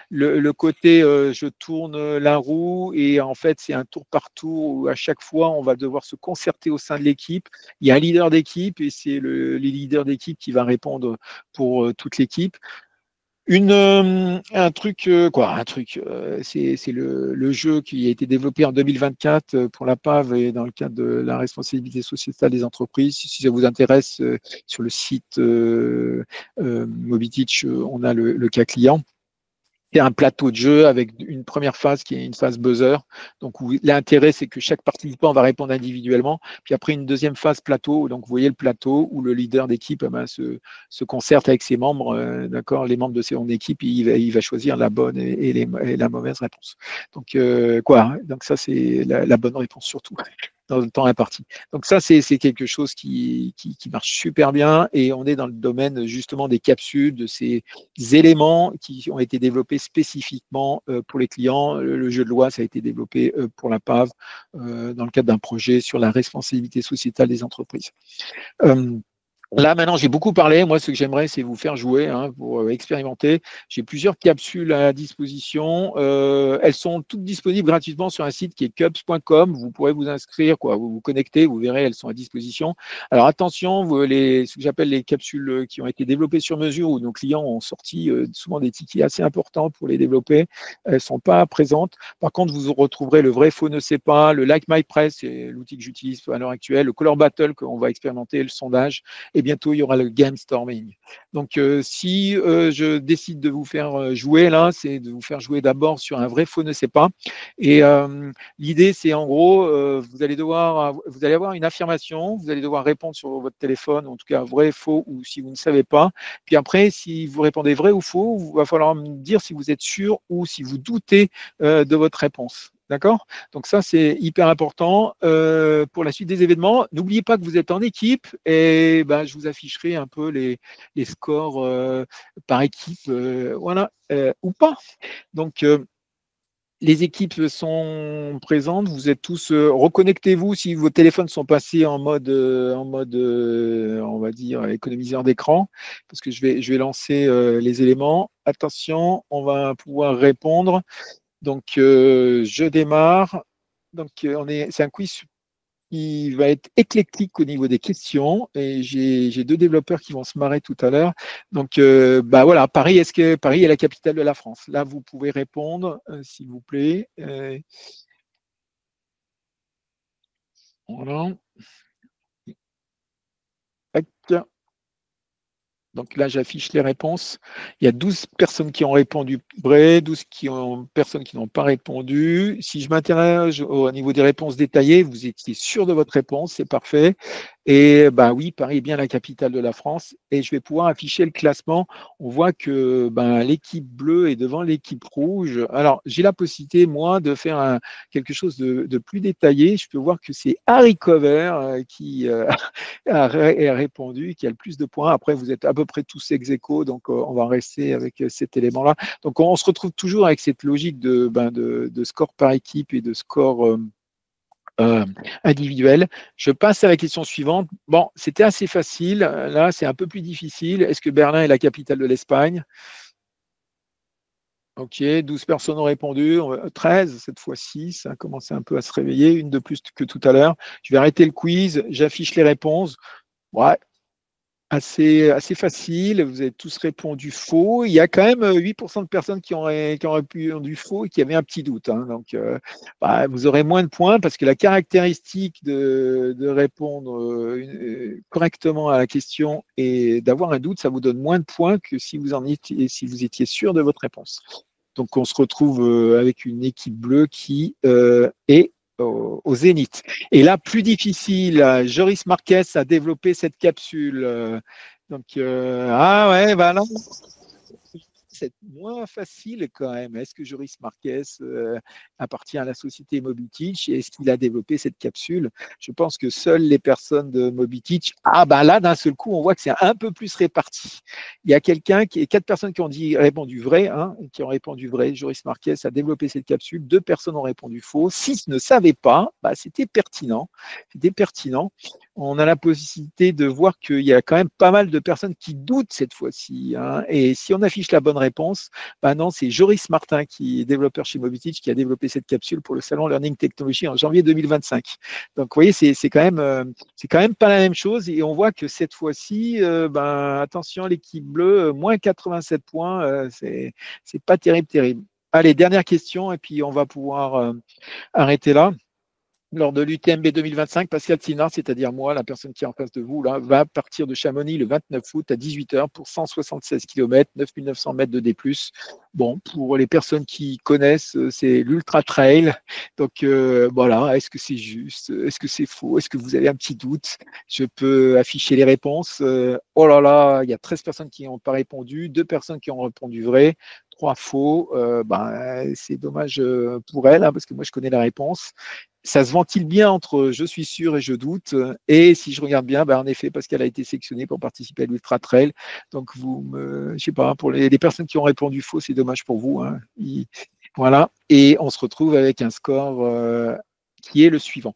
Le côté je tourne la roue et en fait c'est un tour par tour où à chaque fois on va devoir se concerter au sein de l'équipe. Il y a un leader d'équipe et c'est les leaders d'équipe qui va répondre pour toute l'équipe. Un truc, c'est le jeu qui a été développé en 2024 pour la PAV et dans le cadre de la responsabilité sociétale des entreprises. Si ça vous intéresse, sur le site Mobiteach, on a le cas client. C'est un plateau de jeu avec une première phase qui est une phase buzzer. Donc, l'intérêt, c'est que chaque participant va répondre individuellement. Puis après, une deuxième phase plateau. Donc, vous voyez le plateau où le leader d'équipe se concerte avec ses membres, d'accord, les membres de son équipe, et il va choisir la bonne et la mauvaise réponse. Donc, donc ça, c'est la bonne réponse surtout dans le temps imparti. Donc ça, c'est quelque chose qui marche super bien et on est dans le domaine justement des capsules, de ces éléments qui ont été développés spécifiquement pour les clients. Le jeu de loi, ça a été développé pour la PAV dans le cadre d'un projet sur la responsabilité sociétale des entreprises. Là, maintenant, j'ai beaucoup parlé. Moi, ce que j'aimerais, c'est vous faire jouer pour expérimenter. J'ai plusieurs capsules à disposition. Elles sont toutes disponibles gratuitement sur un site qui est cups.com. Vous pourrez vous inscrire, vous vous connectez, vous verrez, elles sont à disposition. Alors, attention, ce que j'appelle les capsules qui ont été développées sur mesure, où nos clients ont sorti souvent des tickets assez importants pour les développer. Elles ne sont pas présentes. Par contre, vous retrouverez le vrai faux ne sait pas, le Like My Press, c'est l'outil que j'utilise à l'heure actuelle, le Color Battle qu'on va expérimenter, le sondage. Et bientôt, il y aura le game storming. Donc, si je décide de vous faire jouer, là, c'est de vous faire jouer d'abord sur un vrai faux ne sait pas. Et l'idée, c'est en gros, vous allez avoir une affirmation, vous allez devoir répondre sur votre téléphone, en tout cas vrai, faux, ou si vous ne savez pas. Puis après, si vous répondez vrai ou faux, il va falloir me dire si vous êtes sûr ou si vous doutez de votre réponse. D'accord? Donc ça, c'est hyper important pour la suite des événements. N'oubliez pas que vous êtes en équipe et je vous afficherai un peu les scores par équipe, ou pas. Donc, les équipes sont présentes, vous êtes tous, reconnectez-vous si vos téléphones sont passés en mode on va dire, économiseur d'écran, parce que je vais lancer les éléments. Attention, on va pouvoir répondre. Donc, je démarre. Donc, c'est un quiz qui va être éclectique au niveau des questions et j'ai deux développeurs qui vont se marrer tout à l'heure. Donc, voilà, Paris, est-ce que Paris est la capitale de la France? Là, vous pouvez répondre, s'il vous plaît. Voilà. Tac. Donc là, j'affiche les réponses. Il y a 12 personnes qui ont répondu vrai, 12 personnes qui n'ont pas répondu. Si je m'intéresse au niveau des réponses détaillées, vous étiez sûr de votre réponse, c'est parfait. Et oui, Paris est bien la capitale de la France. Et je vais pouvoir afficher le classement. On voit que l'équipe bleue est devant l'équipe rouge. Alors, j'ai la possibilité, moi, de faire quelque chose de plus détaillé. Je peux voir que c'est Harry Cover qui a répondu, qui a le plus de points. Après, vous êtes à peu près tous ex aequo, donc on va rester avec cet élément-là. Donc, on se retrouve toujours avec cette logique de score par équipe et de score individuel. Je passe à la question suivante. Bon, c'était assez facile. Là, c'est un peu plus difficile. Est-ce que Berlin est la capitale de l'Espagne? Ok, 12 personnes ont répondu, 13 cette fois-ci, ça a commencé un peu à se réveiller, une de plus que tout à l'heure. Je vais arrêter le quiz, j'affiche les réponses. Ouais, assez facile. Vous avez tous répondu faux. Il y a quand même 8% de personnes qui auraient répondu faux et qui avaient un petit doute. Hein. Donc, vous aurez moins de points parce que la caractéristique de répondre correctement à la question et d'avoir un doute, ça vous donne moins de points que si vous étiez sûr de votre réponse. Donc, on se retrouve avec une équipe bleue qui est au zénith. Et là, plus difficile, Joris Marquez a développé cette capsule. Ah ouais, bah là, c'est moins facile quand même. Est-ce que Joris Marquez appartient à la société Mobitech et est-ce qu'il a développé cette capsule? Je pense que seules les personnes de Mobitech, là, d'un seul coup, on voit que c'est un peu plus réparti. Il y a quatre personnes qui ont répondu vrai, qui ont répondu vrai. Joris Marquez a développé cette capsule. 2 personnes ont répondu faux. 6 ne savaient pas. C'était pertinent. C'était pertinent. On a la possibilité de voir qu'il y a quand même pas mal de personnes qui doutent cette fois-ci. Et si on affiche la bonne réponse, non, c'est Joris Martin, qui est développeur chez Mobitech, qui a développé cette capsule pour le salon Learning Technology en janvier 2025. Donc, vous voyez, c'est quand même pas la même chose. Et on voit que cette fois-ci, attention, l'équipe bleue, moins 87 points, c'est pas terrible. Allez, dernière question, et puis on va pouvoir arrêter là. Lors de l'UTMB 2025, Pascal Sinard, c'est-à-dire moi, la personne qui est en face de vous, là, va partir de Chamonix le 29 août à 18h pour 176 km, 9900 mètres de D+. Bon, pour les personnes qui connaissent, c'est l'Ultra Trail. Donc voilà, est-ce que c'est juste? Est-ce que c'est faux? Est-ce que vous avez un petit doute? Je peux afficher les réponses. Oh là là, il y a 13 personnes qui n'ont pas répondu, 2 personnes qui ont répondu vrai, 3 faux. C'est dommage pour elle, parce que moi, je connais la réponse. Ça se ventile bien entre je suis sûr et je doute. Et si je regarde bien, en effet, parce qu'elle a été sélectionnée pour participer à l'Ultra Trail. Donc, je sais pas, pour les personnes qui ont répondu faux, c'est dommage pour vous. Voilà. Et on se retrouve avec un score qui est le suivant.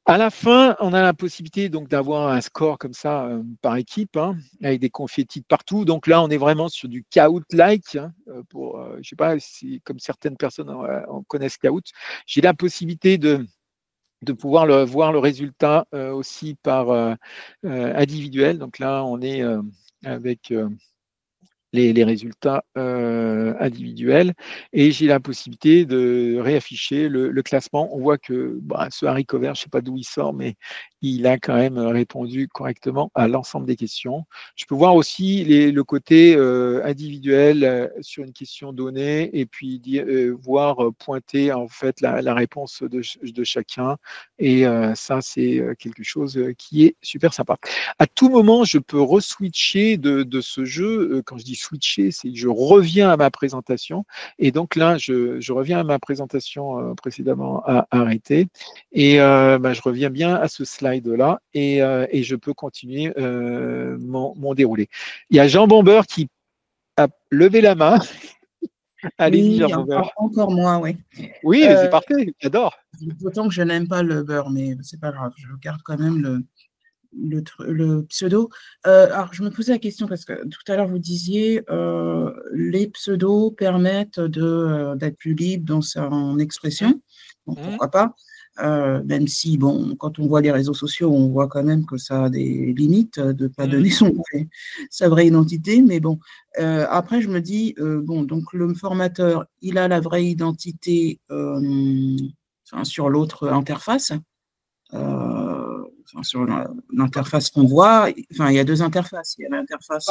À la fin, on a la possibilité donc d'avoir un score comme ça par équipe, avec des confettis de partout. Donc là, on est vraiment sur du Kahoot-like. Je sais pas si, comme certaines personnes connaissent Kahoot, j'ai la possibilité de pouvoir voir le résultat aussi par individuel. Donc là, on est avec les résultats individuels et j'ai la possibilité de réafficher le classement. On voit que ce Harry Cover, je ne sais pas d'où il sort, mais il a quand même répondu correctement à l'ensemble des questions. Je peux voir aussi le côté individuel sur une question donnée et puis voir pointer en fait la réponse de chacun. Et ça, c'est quelque chose qui est super sympa. À tout moment, je peux re-switcher de ce jeu. Quand je dis switcher, c'est que je reviens à ma présentation. Et donc là, je reviens à ma présentation précédemment arrêtée. Et je reviens bien à ce slide-là et je peux continuer mon déroulé. Il y a Jean Bomber qui a levé la main. Allez-y, Jean Bomber. Encore moi, oui. Oui, c'est parfait, j'adore. D'autant que je n'aime pas le beurre, mais c'est pas grave, je garde quand même le pseudo. Alors, je me posais la question parce que tout à l'heure, vous disiez les pseudos permettent d'être plus libre dans son expression. Donc, pourquoi pas? Même si, quand on voit les réseaux sociaux, on voit quand même que ça a des limites de ne pas donner sa vraie identité. Mais bon, après, je me dis, donc le formateur, il a la vraie identité sur l'autre interface. Sur l'interface qu'on voit, il y a 2 interfaces. Il y a l'interface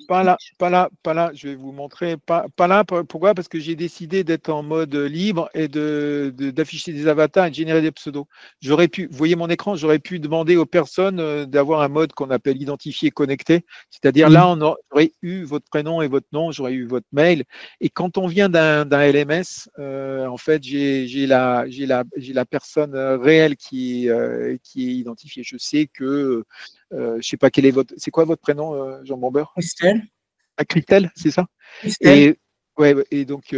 pas là, je vais vous montrer. Pas là, pourquoi? Parce que j'ai décidé d'être en mode libre et d'afficher des avatars et de générer des pseudos. J'aurais pu, vous voyez mon écran, j'aurais pu demander aux personnes d'avoir un mode qu'on appelle identifié connecté. C'est-à-dire là, on aurait eu votre prénom et votre nom, j'aurais eu votre mail. Et quand on vient d'un LMS, en fait, j'ai la personne réelle qui est identifiée. Je sais que, je ne sais pas quel est c'est quoi votre prénom, Jean Bomber? Christelle. Christelle, c'est ça? Christelle. Et donc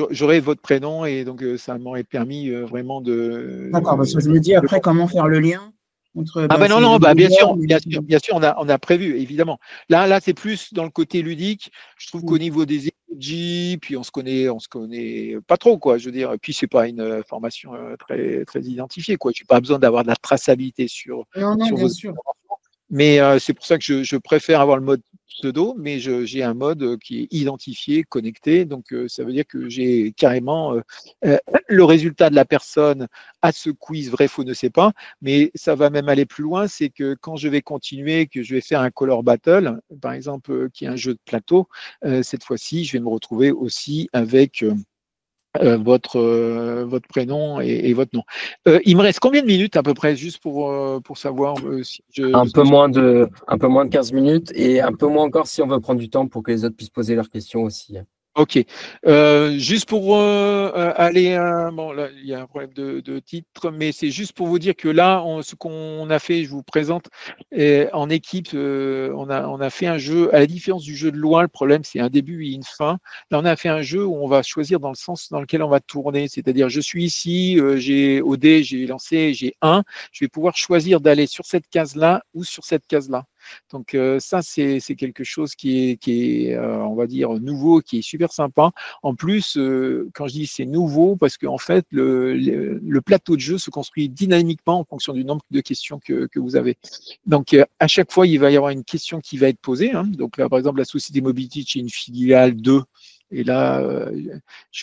j'aurai votre prénom et donc ça m'aurait permis vraiment de. D'accord, parce que je me dis après comment faire le lien entre. Bien sûr, on a prévu, évidemment. Là, c'est plus dans le côté ludique. Je trouve qu'au niveau des emojis, puis on se connaît pas trop, quoi. Je veux dire, puis c'est pas une formation très très identifiée, quoi. J'ai pas besoin d'avoir de la traçabilité sur Non, bien sûr. Mais c'est pour ça que je préfère avoir le mode pseudo, mais j'ai un mode qui est identifié, connecté. Donc, ça veut dire que j'ai carrément le résultat de la personne à ce quiz vrai, faux, ne sait pas. Mais ça va même aller plus loin, c'est que quand je vais continuer, que je vais faire un color battle, par exemple, qui est un jeu de plateau, cette fois-ci, je vais me retrouver aussi avec votre prénom et votre nom. Il me reste combien de minutes à peu près, juste pour savoir si Un peu moins de 15 minutes et un peu moins encore si on veut prendre du temps pour que les autres puissent poser leurs questions aussi. Ok. Juste pour aller, bon, là, il y a un problème de titre, mais c'est juste pour vous dire que là, ce qu'on a fait, je vous présente en équipe, on a fait un jeu, à la différence du jeu de loi, le problème, c'est un début et une fin. Là, on a fait un jeu où on va choisir dans le sens dans lequel on va tourner, c'est-à-dire, je suis ici, j'ai au dé, j'ai lancé, j'ai 1, je vais pouvoir choisir d'aller sur cette case-là ou sur cette case-là. Donc ça, c'est quelque chose qui est on va dire, nouveau, qui est super sympa. En plus, quand je dis c'est nouveau, parce qu'en fait, le plateau de jeu se construit dynamiquement en fonction du nombre de questions que vous avez. Donc à chaque fois, il va y avoir une question qui va être posée. Hein. Donc là, par exemple, la société Mobility, j'ai une filiale 2. Et là,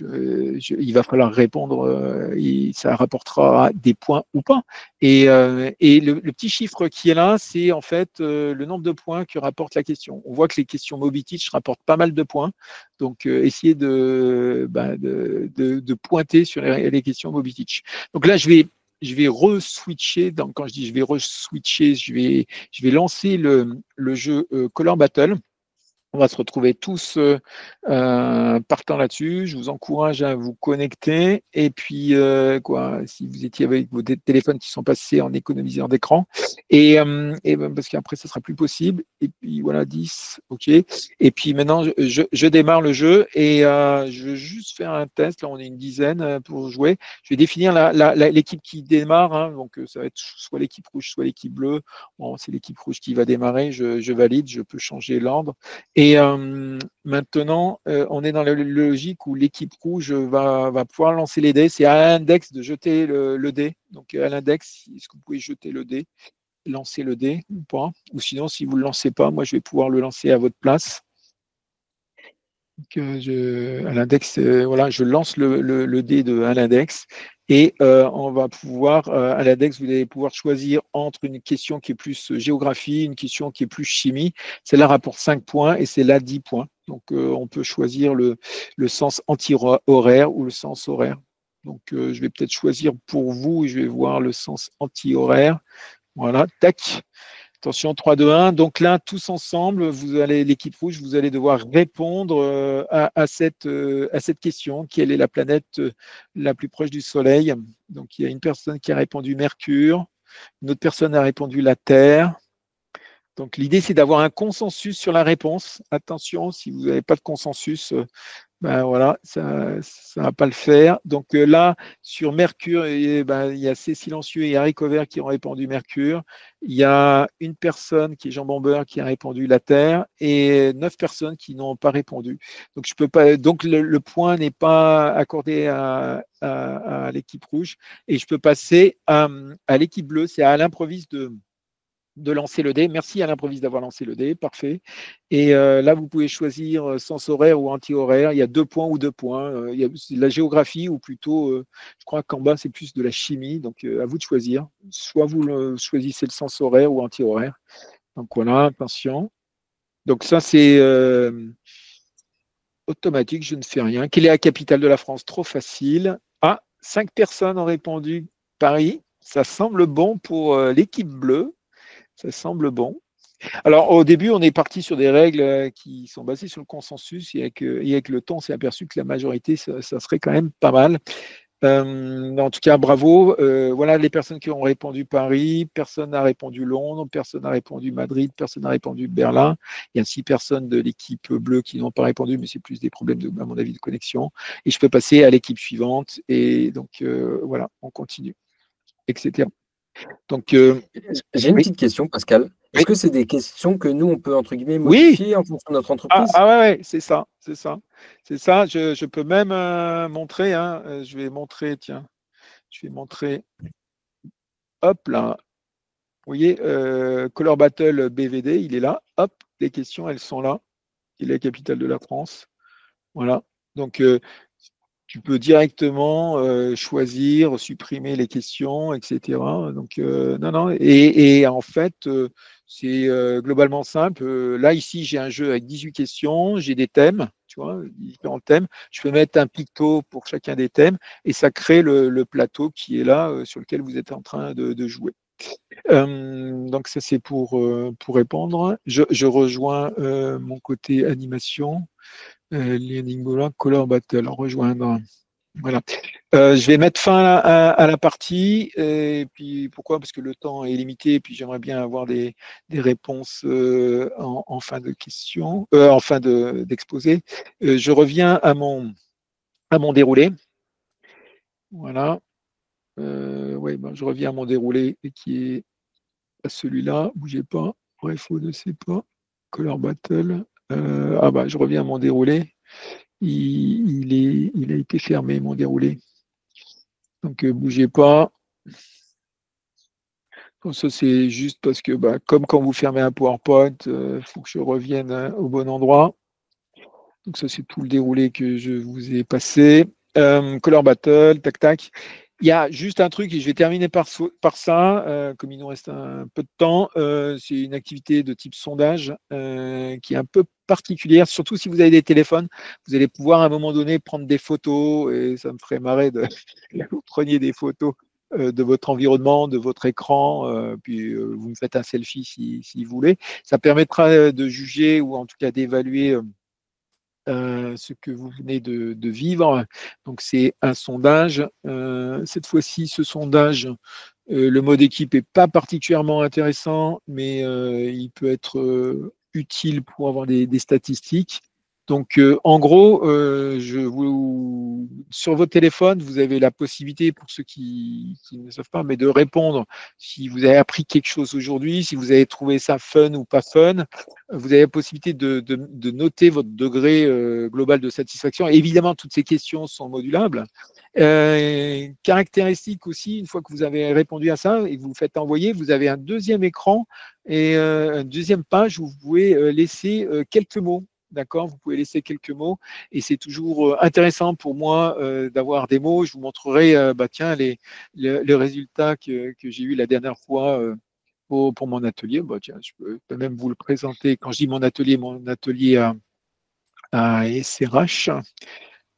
il va falloir répondre, ça rapportera des points ou pas. Et le petit chiffre qui est là, c'est en fait le nombre de points que rapporte la question. On voit que les questions Mobiteach rapportent pas mal de points. Donc, essayez de pointer sur les questions Mobiteach. Donc là, je vais re-switcher. Quand je dis je vais re-switcher, je vais lancer le jeu Color Battle. On va se retrouver tous partant là-dessus. Je vous encourage à vous connecter. Et puis, si vous étiez avec vos téléphones qui sont passés en économisant d'écran. Et parce qu'après, ça sera plus possible. Et puis, voilà, 10. OK. Et puis, maintenant, je démarre le jeu. Et je veux juste faire un test. Là, on est une dizaine pour jouer. Je vais définir l'équipe qui démarre. Hein. Donc, ça va être soit l'équipe rouge, soit l'équipe bleue. Bon, c'est l'équipe rouge qui va démarrer. Je valide. Je peux changer l'ordre. Et maintenant, on est dans la logique où l'équipe rouge va pouvoir lancer les dés. C'est à l'index de jeter le dé. Donc, à l'index, est-ce que vous pouvez jeter le dé, lancer le dé ou pas? Ou sinon, si vous ne le lancez pas, moi, je vais pouvoir le lancer à votre place. Donc, à l'index, voilà, je lance le dé à l'index. Et on va pouvoir, à l'index, vous allez pouvoir choisir entre une question qui est plus géographie, une question qui est plus chimie. Celle-là rapporte 5 points et celle-là 10 points. Donc, on peut choisir le sens anti-horaire ou le sens horaire. Donc, je vais peut-être choisir pour vous, je vais voir le sens anti-horaire. Voilà, tac. Attention, 3, 2, 1. Donc là, tous ensemble, l'équipe rouge, vous allez devoir répondre à cette question. Quelle est la planète la plus proche du Soleil? Donc, il y a une personne qui a répondu Mercure. Une autre personne a répondu la Terre. Donc, l'idée, c'est d'avoir un consensus sur la réponse. Attention, si vous n'avez pas de consensus, ben voilà, ça ne va pas le faire. Donc là, sur Mercure, il y a C'est Silencieux et Harry Cover qui ont répondu Mercure. Il y a une personne qui est Jean Bomber qui a répondu la Terre et 9 personnes qui n'ont pas répondu. Donc, je peux pas, donc le point n'est pas accordé à l'équipe rouge. Et je peux passer à l'équipe bleue. C'est à l'improviste de lancer le dé. Merci à l'improviste d'avoir lancé le dé, parfait. Et là, vous pouvez choisir sens horaire ou anti-horaire. Il y a 2 points ou 2 points. Il y a de la géographie ou plutôt, je crois qu'en bas, c'est plus de la chimie. Donc, à vous de choisir. Soit vous choisissez le sens horaire ou anti-horaire. Donc, voilà, attention. Donc, ça, c'est automatique, je ne fais rien. Quelle est la capitale de la France? Trop facile. Ah, 5 personnes ont répondu Paris. Ça semble bon pour l'équipe bleue. Ça semble bon. Alors, au début, on est parti sur des règles qui sont basées sur le consensus et avec le temps, on s'est aperçu que la majorité, ça serait quand même pas mal. En tout cas, bravo. Voilà les personnes qui ont répondu Paris. Personne n'a répondu Londres. Personne n'a répondu Madrid. Personne n'a répondu Berlin. Il y a 6 personnes de l'équipe bleue qui n'ont pas répondu, mais c'est plus des problèmes, à mon avis, de connexion. Et je peux passer à l'équipe suivante. Et donc, voilà, on continue, etc. Donc, j'ai une oui. petite question, Pascal. Est-ce Oui. que c'est des questions que nous, on peut, entre guillemets, Oui. modifier en fonction de notre entreprise? Ouais, c'est ça, c'est ça. C'est ça, je peux même montrer, hein, je vais montrer, tiens, hop là, voyez, Color Battle BVD, il est là. Hop, les questions, elles sont là. Il est la capitale de la France. Voilà. Donc, tu peux directement choisir, supprimer les questions, etc. Donc, non, non. Et en fait, c'est globalement simple. Là, ici, j'ai un jeu avec 18 questions, j'ai des thèmes, tu vois, différents thèmes. Je peux mettre un picto pour chacun des thèmes et ça crée le plateau qui est là, sur lequel vous êtes en train de jouer. Donc, ça, c'est pour répondre. Je rejoins mon côté animation. Learning Bola, Color Battle, rejoindre. Voilà. Je vais mettre fin à la partie. Et puis pourquoi? Parce que le temps est limité. Et puis j'aimerais bien avoir des réponses en fin de question, en fin d'exposé. Je reviens à mon déroulé. Voilà. Ouais, ben, je reviens à mon déroulé qui est à celui-là. Bougez pas. Bref, vous ne sais pas. Color Battle. Ah bah, je reviens à mon déroulé. Il a été fermé, mon déroulé. Donc, bougez pas. Donc, ça, c'est juste parce que, bah, comme quand vous fermez un PowerPoint, il faut que je revienne au bon endroit. Donc, ça, c'est tout le déroulé que je vous ai passé. Color Battle, tac, tac. Il y a juste un truc, et je vais terminer par ça, comme il nous reste un peu de temps. C'est une activité de type sondage qui est un peu particulière, surtout si vous avez des téléphones. Vous allez pouvoir à un moment donné prendre des photos, et ça me ferait marrer que vous preniez des photos de votre environnement, de votre écran, puis vous me faites un selfie si vous voulez. Ça permettra de juger ou en tout cas d'évaluer ce que vous venez de vivre. Donc, c'est un sondage. Cette fois-ci, ce sondage, le mode équipe n'est pas particulièrement intéressant, mais il peut être utile pour avoir des statistiques. Donc, en gros, sur votre téléphone, vous avez la possibilité, pour ceux qui ne savent pas, mais de répondre si vous avez appris quelque chose aujourd'hui, si vous avez trouvé ça fun ou pas fun. Vous avez la possibilité de noter votre degré global de satisfaction. Et évidemment, toutes ces questions sont modulables. Caractéristique aussi, une fois que vous avez répondu à ça et que vous vous faites envoyer, vous avez un deuxième écran et une deuxième page où vous pouvez laisser quelques mots. D'accord, vous pouvez laisser quelques mots et c'est toujours intéressant pour moi d'avoir des mots. Je vous montrerai tiens, les résultats que j'ai eu la dernière fois pour mon atelier. Bah, tiens, je peux même vous le présenter. Quand je dis mon atelier à SRH,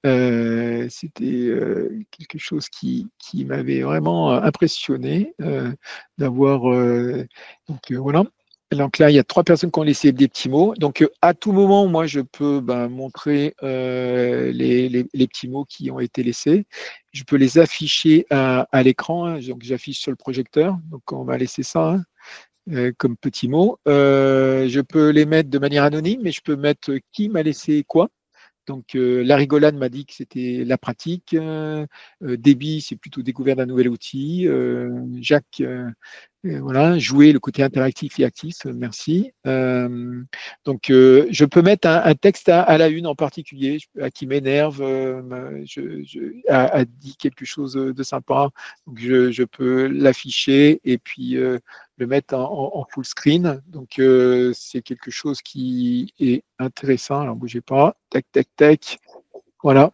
c'était quelque chose qui m'avait vraiment impressionné d'avoir. Donc voilà. Donc là, il y a 3 personnes qui ont laissé des petits mots. Donc à tout moment, moi, je peux montrer les petits mots qui ont été laissés. Je peux les afficher à l'écran. Hein. Donc j'affiche sur le projecteur. Donc on va laisser ça. Hein, comme petits mots. Je peux les mettre de manière anonyme, mais je peux mettre qui m'a laissé quoi. Donc, la rigolade m'a dit que c'était la pratique. Déby, c'est plutôt découvert d'un nouvel outil. Jacques, voilà, jouer le côté interactif et actif, merci. Donc, je peux mettre un texte à la une en particulier, qui m'énerve, a dit quelque chose de sympa. Donc, je peux l'afficher et puis le mettre en full screen. Donc, c'est quelque chose qui est intéressant. Alors, bougez pas. Tac, tac, tac. Voilà.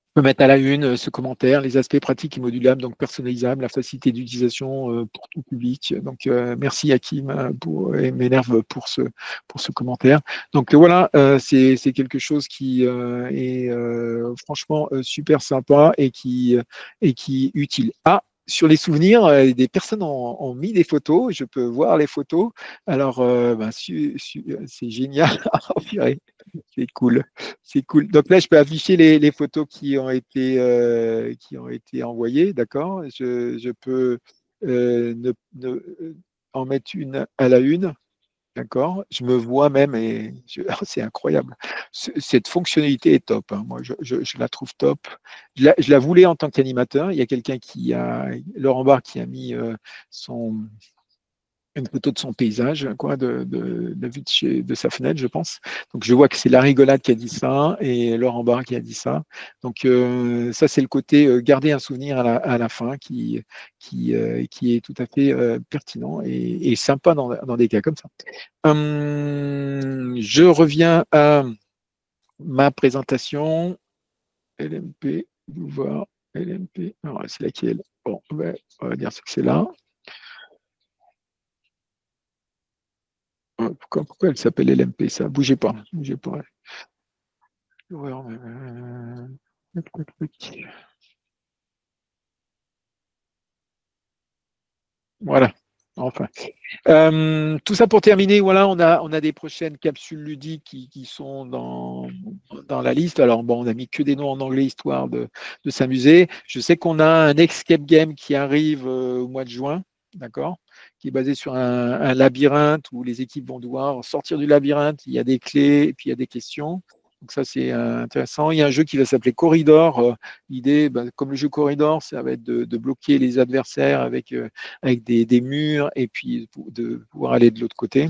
Je peux mettre à la une ce commentaire, les aspects pratiques et modulables, donc personnalisables, la facilité d'utilisation pour tout public. Donc, merci Hakim et m'énerve pour ce commentaire. Donc, voilà, c'est quelque chose qui est franchement super sympa et qui est utile. Ah, sur les souvenirs, des personnes ont mis des photos. Je peux voir les photos. Alors, c'est génial. Oh, purée. C'est cool, c'est cool. Donc là, je peux afficher les photos qui ont été envoyées, d'accord. Je peux en mettre une à la une, d'accord. Je me vois même et c'est incroyable. Cette fonctionnalité est top. Hein. Moi, je la trouve top. Je la voulais en tant qu'animateur. Il y a quelqu'un Laurent Barre, qui a mis son une photo de son paysage, quoi, de la vue de sa fenêtre, je pense. Donc, je vois que c'est La Rigolade qui a dit ça et Laurent Barra qui a dit ça. Donc, ça, c'est le côté garder un souvenir à la fin qui est tout à fait pertinent et sympa dans des cas comme ça. Je reviens à ma présentation. LMP, voir LMP. Alors, c'est laquelle? Bon, on va dire que c'est là. Pourquoi elle s'appelle LMP, ça? Bougez pas. Bougez pas. Voilà. Enfin. Tout ça pour terminer, voilà, on a des prochaines capsules ludiques qui sont dans la liste. Alors, bon, on a mis que des noms en anglais histoire de s'amuser. Je sais qu'on a un escape game qui arrive au mois de juin, d'accord, qui est basé sur un labyrinthe où les équipes vont devoir sortir du labyrinthe. Il y a des clés et puis il y a des questions. Donc ça, c'est intéressant. Il y a un jeu qui va s'appeler Corridor. L'idée, comme le jeu Corridor, ça va être de bloquer les adversaires avec des murs et puis de pouvoir aller de l'autre côté.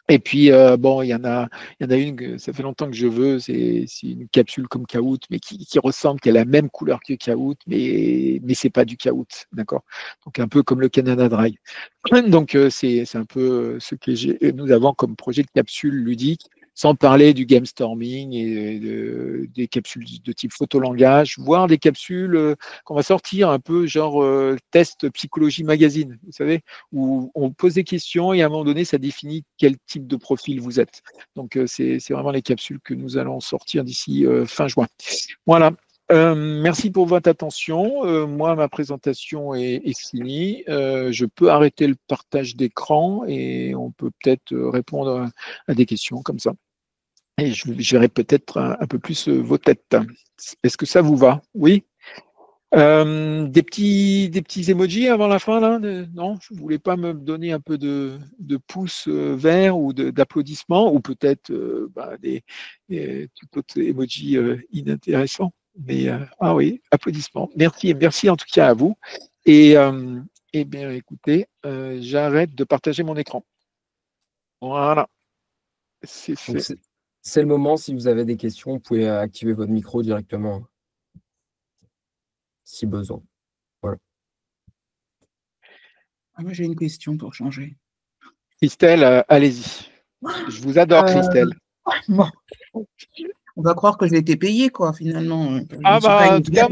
Et puis, bon, il y en a une que ça fait longtemps que je veux, c'est une capsule comme Kahoot, mais qui ressemble, qui a la même couleur que Kahoot, mais c'est pas du Kahoot, d'accord? Donc, un peu comme le Canada Dry. Donc, c'est un peu ce que nous avons comme projet de capsule ludique, sans parler du game storming et des capsules de type photolangage, voire des capsules qu'on va sortir un peu genre test psychologie magazine, vous savez, où on pose des questions et à un moment donné, ça définit quel type de profil vous êtes. Donc, c'est vraiment les capsules que nous allons sortir d'ici fin juin. Voilà. Merci pour votre attention. Moi, ma présentation est finie. Je peux arrêter le partage d'écran et on peut peut-être répondre à des questions comme ça. Et je verrai peut-être un peu plus vos têtes. Est-ce que ça vous va? Oui? Des petits emojis avant la fin, là? Non? Je ne voulais pas me donner un peu de pouces verts ou d'applaudissements, ou peut-être tout autre emoji inintéressant. Mais ah oui, applaudissements. Merci, et merci en tout cas à vous. Et eh bien, écoutez, j'arrête de partager mon écran. Voilà, c'est fait. C'est le moment, si vous avez des questions, vous pouvez activer votre micro directement, si besoin. Voilà. Moi, j'ai une question pour changer. Christelle, allez-y. Je vous adore, Christelle. Bon. On va croire que j'ai été payée, quoi, finalement. Ah bah, en tout cas,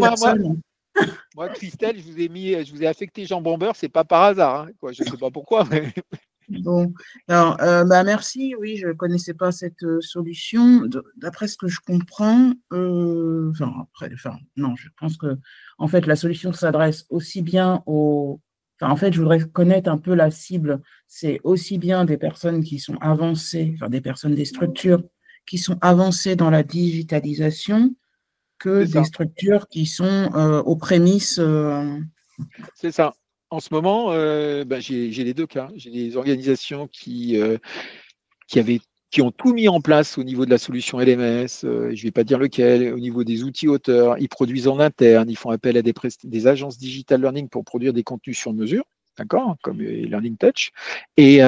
moi, Christelle, je vous ai affecté Jean Bomber, c'est pas par hasard, hein, quoi. Je ne sais pas pourquoi, mais... Bon, alors, merci. Oui, je ne connaissais pas cette solution. D'après ce que je comprends, non, je pense que en fait, la solution s'adresse aussi bien aux. Enfin, en fait, je voudrais connaître un peu la cible. C'est aussi bien des personnes qui sont avancées, enfin des structures qui sont avancées dans la digitalisation que des structures qui sont aux prémices. C'est ça. En ce moment, j'ai les deux cas. J'ai des organisations qui ont tout mis en place au niveau de la solution LMS, je ne vais pas dire lequel, au niveau des outils auteurs, ils produisent en interne, ils font appel à des agences digital learning pour produire des contenus sur mesure, d'accord, comme Learning Touch. Et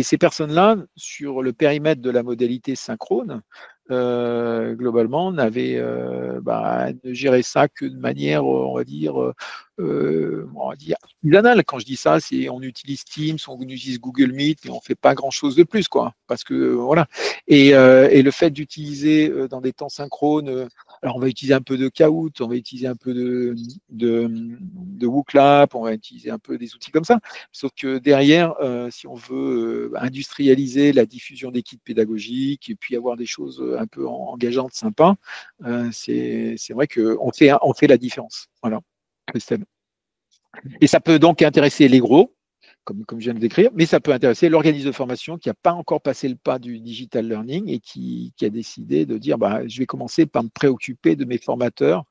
ces personnes-là, sur le périmètre de la modalité synchrone, globalement, ne géraient ça que de manière, on va dire artisanale. Quand je dis ça, c'est on utilise Teams, on utilise Google Meet, mais on ne fait pas grand-chose de plus, quoi. Parce que voilà. Et le fait d'utiliser dans des temps synchrones, alors on va utiliser un peu de Kahoot, on va utiliser un peu de WooClap, on va utiliser un peu des outils comme ça. Sauf que derrière, si on veut industrialiser la diffusion des kits pédagogiques et puis avoir des choses un peu engageantes, sympas, c'est vrai qu'on fait la différence. Voilà. Christelle. Et ça peut donc intéresser les gros, comme je viens de décrire, mais ça peut intéresser l'organisme de formation qui n'a pas encore passé le pas du digital learning et qui a décidé de dire je vais commencer par me préoccuper de mes formateurs,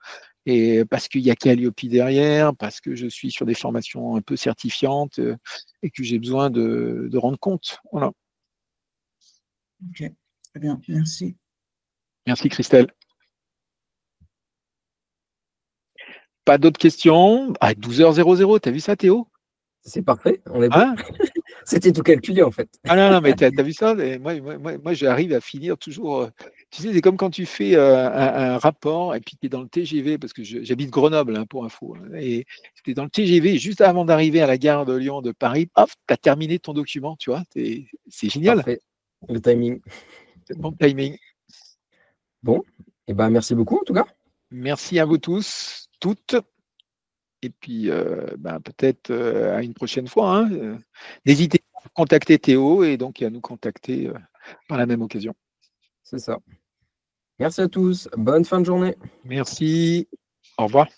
et parce qu'il y a Calliope derrière, parce que je suis sur des formations un peu certifiantes et que j'ai besoin de rendre compte. Voilà. Ok, très bien, merci. Merci Christelle. Pas d'autres questions? 12h00, t'as vu ça Théo? C'est parfait, on est bon. C'était tout calculé, en fait. Ah non, non, mais t'as vu ça? Et moi, j'arrive à finir toujours. Tu sais, c'est comme quand tu fais un rapport et puis tu es dans le TGV, parce que j'habite Grenoble, hein, pour info. Et tu es dans le TGV, juste avant d'arriver à la gare de Lyon de Paris, paf, tu as terminé ton document, tu vois. C'est génial. Parfait. Le timing. C'est le bon timing. Bon, et ben merci beaucoup en tout cas. Merci à vous tous, toutes. Et puis, peut-être à une prochaine fois, hein. N'hésitez pas à contacter Théo et donc à nous contacter par la même occasion. C'est ça. Merci à tous. Bonne fin de journée. Merci. Au revoir.